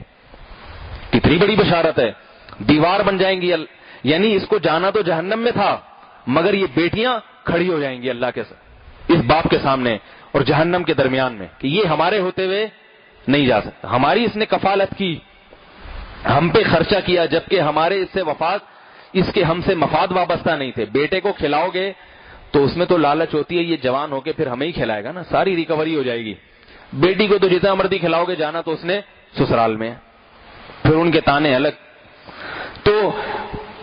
کتنی بڑی بشارت ہے، دیوار بن جائیں گی۔ یعنی اس کو جانا تو جہنم میں تھا مگر یہ بیٹیاں کھڑی ہو جائیں گی اللہ کے اس باپ کے سامنے اور جہنم کے درمیان میں کہ یہ ہمارے ہوتے ہوئے نہیں جا سکتا، ہماری اس نے کفالت کی، ہم پہ خرچہ کیا، جبکہ ہمارے اس سے اس کے ہم سے مفاد وابستہ نہیں تھے۔ بیٹے کو کھلاؤ گے تو اس میں تو لالچ ہوتی ہے یہ جوان ہو کے پھر ہمیں ہی کھلائے گا نا، ساری ریکوری ہو جائے گی۔ بیٹی کو تو جتنا مرضی کھلاؤ گے، جانا تو اس نے سسرال میں، پھر ان کے تانے الگ۔ تو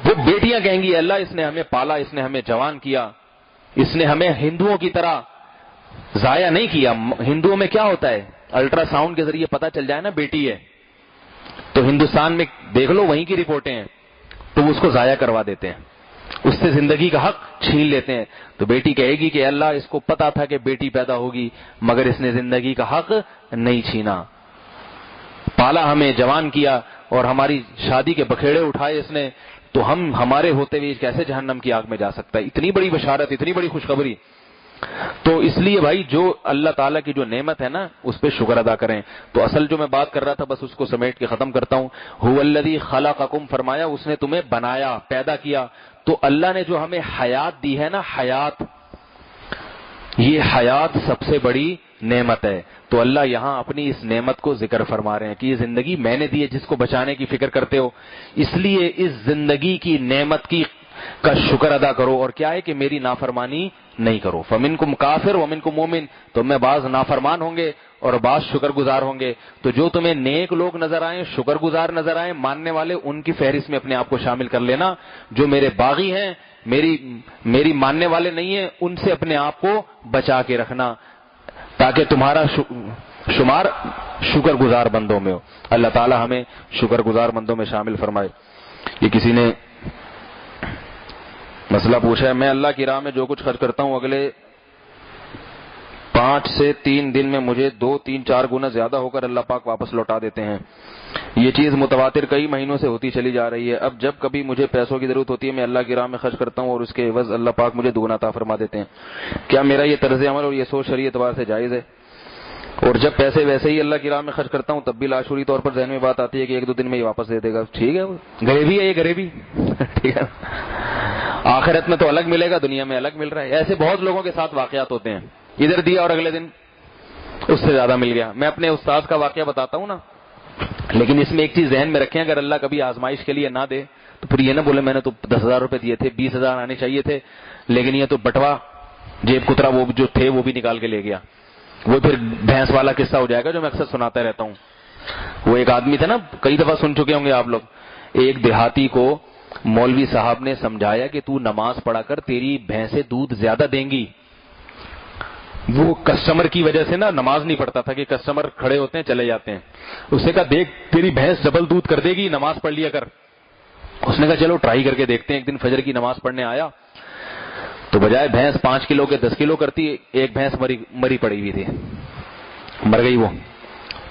وہ بیٹیاں کہیں گی اللہ اس نے ہمیں پالا، اس نے ہمیں جوان کیا، اس نے ہمیں ہندوؤں کی طرح ضائع نہیں کیا۔ ہندوؤں میں کیا ہوتا ہے، الٹرا ساؤنڈ کے ذریعے پتا چل جائے نا بیٹی ہے تو ہندوستان میں دیکھ لو وہیں کی رپورٹیں ہیں، تو وہ اس کو ضائع کروا دیتے ہیں، اس سے زندگی کا حق چھین لیتے ہیں۔ تو بیٹی کہے گی کہ اللہ اس کو پتا تھا کہ بیٹی پیدا ہوگی مگر اس نے زندگی کا حق نہیں چھینا، پالا ہمیں، جوان کیا اور ہماری شادی کے بکھیڑے اٹھائے اس نے، تو ہمارے ہوتے ہوئے کیسے جہنم کی آگ میں جا سکتا ہے؟ اتنی بڑی بشارت، اتنی بڑی خوشخبری۔ تو اس لیے بھائی جو اللہ تعالیٰ کی جو نعمت ہے نا اس پہ شکر ادا کریں۔ تو اصل جو میں بات کر رہا تھا بس اس کو سمیٹ کے ختم کرتا ہوں۔ هو الذی خلقکم، فرمایا اس نے تمہیں بنایا، پیدا کیا۔ تو اللہ نے جو ہمیں حیات دی ہے نا، حیات، یہ حیات سب سے بڑی نعمت ہے۔ تو اللہ یہاں اپنی اس نعمت کو ذکر فرما رہے ہیں کہ یہ زندگی میں نے دی ہے، جس کو بچانے کی فکر کرتے ہو، اس لیے اس زندگی کی نعمت کا شکر ادا کرو، اور کیا ہے کہ میری نافرمانی نہیں کرو۔ فمنکم کافر ومنکم مومن، تم میں بعض نافرمان ہوں گے اور بعض شکر گزار ہوں گے۔ تو جو تمہیں نیک لوگ نظر آئیں، شکر گزار نظر آئیں، ماننے والے، ان کی فہرست میں اپنے آپ کو شامل کر لینا۔ جو میرے باغی ہیں، میری ماننے والے نہیں ہیں، ان سے اپنے آپ کو بچا کے رکھنا تاکہ تمہارا شمار شکر گزار بندوں میں ہو۔ اللہ تعالی ہمیں شکر گزار بندوں میں شامل فرمائے۔ یہ کسی نے مسئلہ پوچھا ہے، میں اللہ کی راہ میں جو کچھ خرچ کرتا ہوں اگلے 5 سے 3 دن میں مجھے 2, 3, 4 گنا زیادہ ہو کر اللہ پاک واپس لوٹا دیتے ہیں۔ یہ چیز متواتر کئی مہینوں سے ہوتی چلی جا رہی ہے۔ اب جب کبھی مجھے پیسوں کی ضرورت ہوتی ہے میں اللہ کی راہ میں خرچ کرتا ہوں اور اس کے عوض اللہ پاک مجھے دگنا عطا فرما دیتے ہیں۔ کیا میرا یہ طرز عمل اور یہ سوچ شرعی اعتبار سے جائز ہے؟ اور جب پیسے ویسے ہی اللہ کی راہ میں خرچ کرتا ہوں تب بھی لاشعوری طور پر ذہن میں بات آتی ہے کہ 1-2 دن میں یہ واپس دے دے گا، ٹھیک ہے، غریبی ہے یہ، غریبی ٹھیک ہے، آخرت میں تو الگ ملے گا، دنیا میں الگ مل رہا ہے۔ ایسے بہت لوگوں کے ساتھ واقعات ہوتے ہیں، ادھر دیا اور اگلے دن اس سے زیادہ مل گیا۔ میں اپنے استاد کا واقعہ بتاتا ہوں نا، لیکن اس میں ایک چیز ذہن میں رکھیں، اگر اللہ کبھی آزمائش کے لیے نہ دے تو پھر یہ نہ بولے میں نے تو 10,000 روپے دیے تھے، 20,000 آنے چاہیے تھے، لیکن یہ تو بٹوا جیب کترا وہ جو تھے وہ بھی نکال کے لے گیا۔ وہ پھر بھینس والا قصہ ہو جائے گا جو میں اکثر سناتا رہتا ہوں۔ وہ ایک آدمی تھا نا، کئی دفعہ سن چکے ہوں گے آپ لوگ، ایک دیہاتی کو مولوی صاحب نے سمجھایا کہ تو نماز پڑھا کر، تیری بھینسیں دودھ زیادہ دیں گی۔ وہ کسٹمر کی وجہ سے نا نماز نہیں پڑھتا تھا کہ کسٹمر کھڑے ہوتے ہیں چلے جاتے ہیں۔ اس نے کہا دیکھ تیری بھینس ڈبل دودھ کر دے گی، نماز پڑھ لیا کر۔ اس نے کہا چلو ٹرائی کر کے دیکھتے ہیں۔ ایک دن فجر کی نماز پڑھنے آیا تو بجائے بھینس 5 کلو کے 10 کلو کرتی، ایک بھینس مری پڑی ہوئی تھی، مر گئی۔ وہ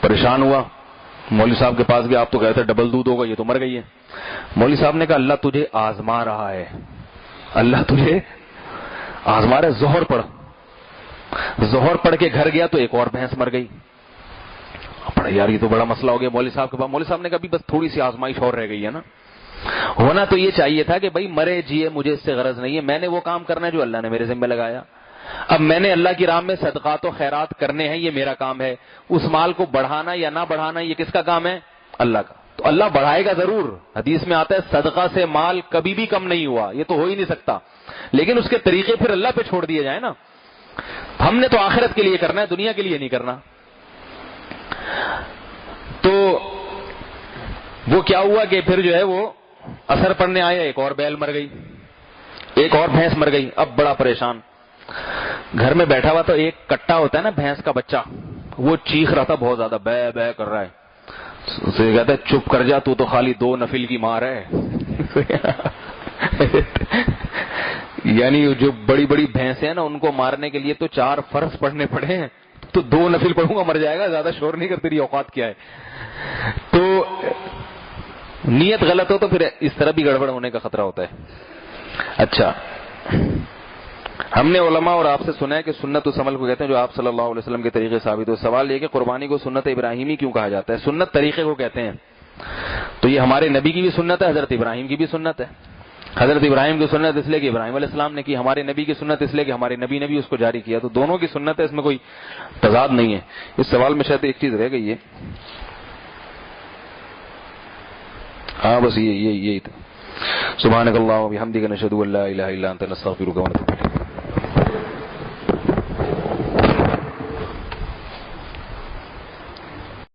پریشان ہوا، مولوی صاحب کے پاس گیا, آپ تو کہتے ڈبل دودھ ہوگا, یہ تو مر گئی ہے. مولوی صاحب نے کہا اللہ تجھے آزما رہا ہے, اللہ تجھے آزما رہا ہے, ظہر پڑھ. ظہر پڑھ کے گھر گیا تو ایک اور بھینس مر گئی. پڑھا یار یہ تو بڑا مسئلہ ہو گیا مولوی صاحب کے پاس. مولوی صاحب نے کہا بس تھوڑی سی آزمائش اور رہ گئی ہے نا. ہونا تو یہ چاہیے تھا کہ بھائی مرے جیے مجھے اس سے غرض نہیں ہے, میں نے وہ کام کرنا ہے جو اللہ نے میرے ذمہ لگایا. اب میں نے اللہ کی راہ میں صدقات و خیرات کرنے ہیں, یہ میرا کام ہے. اس مال کو بڑھانا یا نہ بڑھانا یہ کس کا کام ہے؟ اللہ کا. تو اللہ بڑھائے گا ضرور. حدیث میں آتا ہے صدقہ سے مال کبھی بھی کم نہیں ہوا, یہ تو ہو ہی نہیں سکتا, لیکن اس کے طریقے پھر اللہ پہ چھوڑ دیے جائیں نا. ہم نے تو آخرت کے لیے کرنا ہے, دنیا کے لیے نہیں کرنا. تو وہ کیا ہوا کہ پھر جو ہے وہ اثر پڑنے آیا, ایک اور بیل مر گئی, ایک اور بھینس مر گئی. اب بڑا پریشان, گھر میں بیٹھا ہوا تو ایک کٹا ہوتا ہے نا بھینس کا بچہ, وہ چیخ رہا تھا بہت زیادہ, بے بے کر رہا ہے. اسے کہتا ہے چپ کر جا, تو خالی 2 نفل کی مار ہے. یعنی جو بڑی بڑی بھینسیں ہیں نا ان کو مارنے کے لیے تو 4 فرض پڑھنے پڑے ہیں, تو 2 نفل پڑھوں گا مر جائے گا, زیادہ شور نہیں کر, تیری اوقات کیا ہے. تو نیت غلط ہو تو پھر اس طرح بھی گڑبڑ ہونے کا خطرہ ہوتا ہے. اچھا, ہم نے علماء اور آپ سے سنا ہے کہ سنت اس عمل کو کہتے ہیں جو آپ صلی اللہ علیہ وسلم کے طریقے ثابت ہو. سوال یہ کہ قربانی کو سنت ابراہیمی کیوں کہا جاتا ہے؟ سنت طریقے کو کہتے ہیں. تو یہ ہمارے نبی کی بھی سنت ہے, حضرت ابراہیم کی بھی سنت ہے. حضرت ابراہیم کی سنت اس لیے کہ ابراہیم علیہ السلام نے کی, ہمارے نبی کی سنت اس لیے کہ ہمارے نبی نے بھی اس کو جاری کیا. تو دونوں کی سنت ہے, اس میں کوئی تضاد نہیں ہے. اس سوال میں شاید ایک چیز رہ گئی ہے. ہاں بس یہی تھا. سبحانک اللہم و بحمدک نشہد ان لا الہ الا انت نستغفرک و نتوب الیک.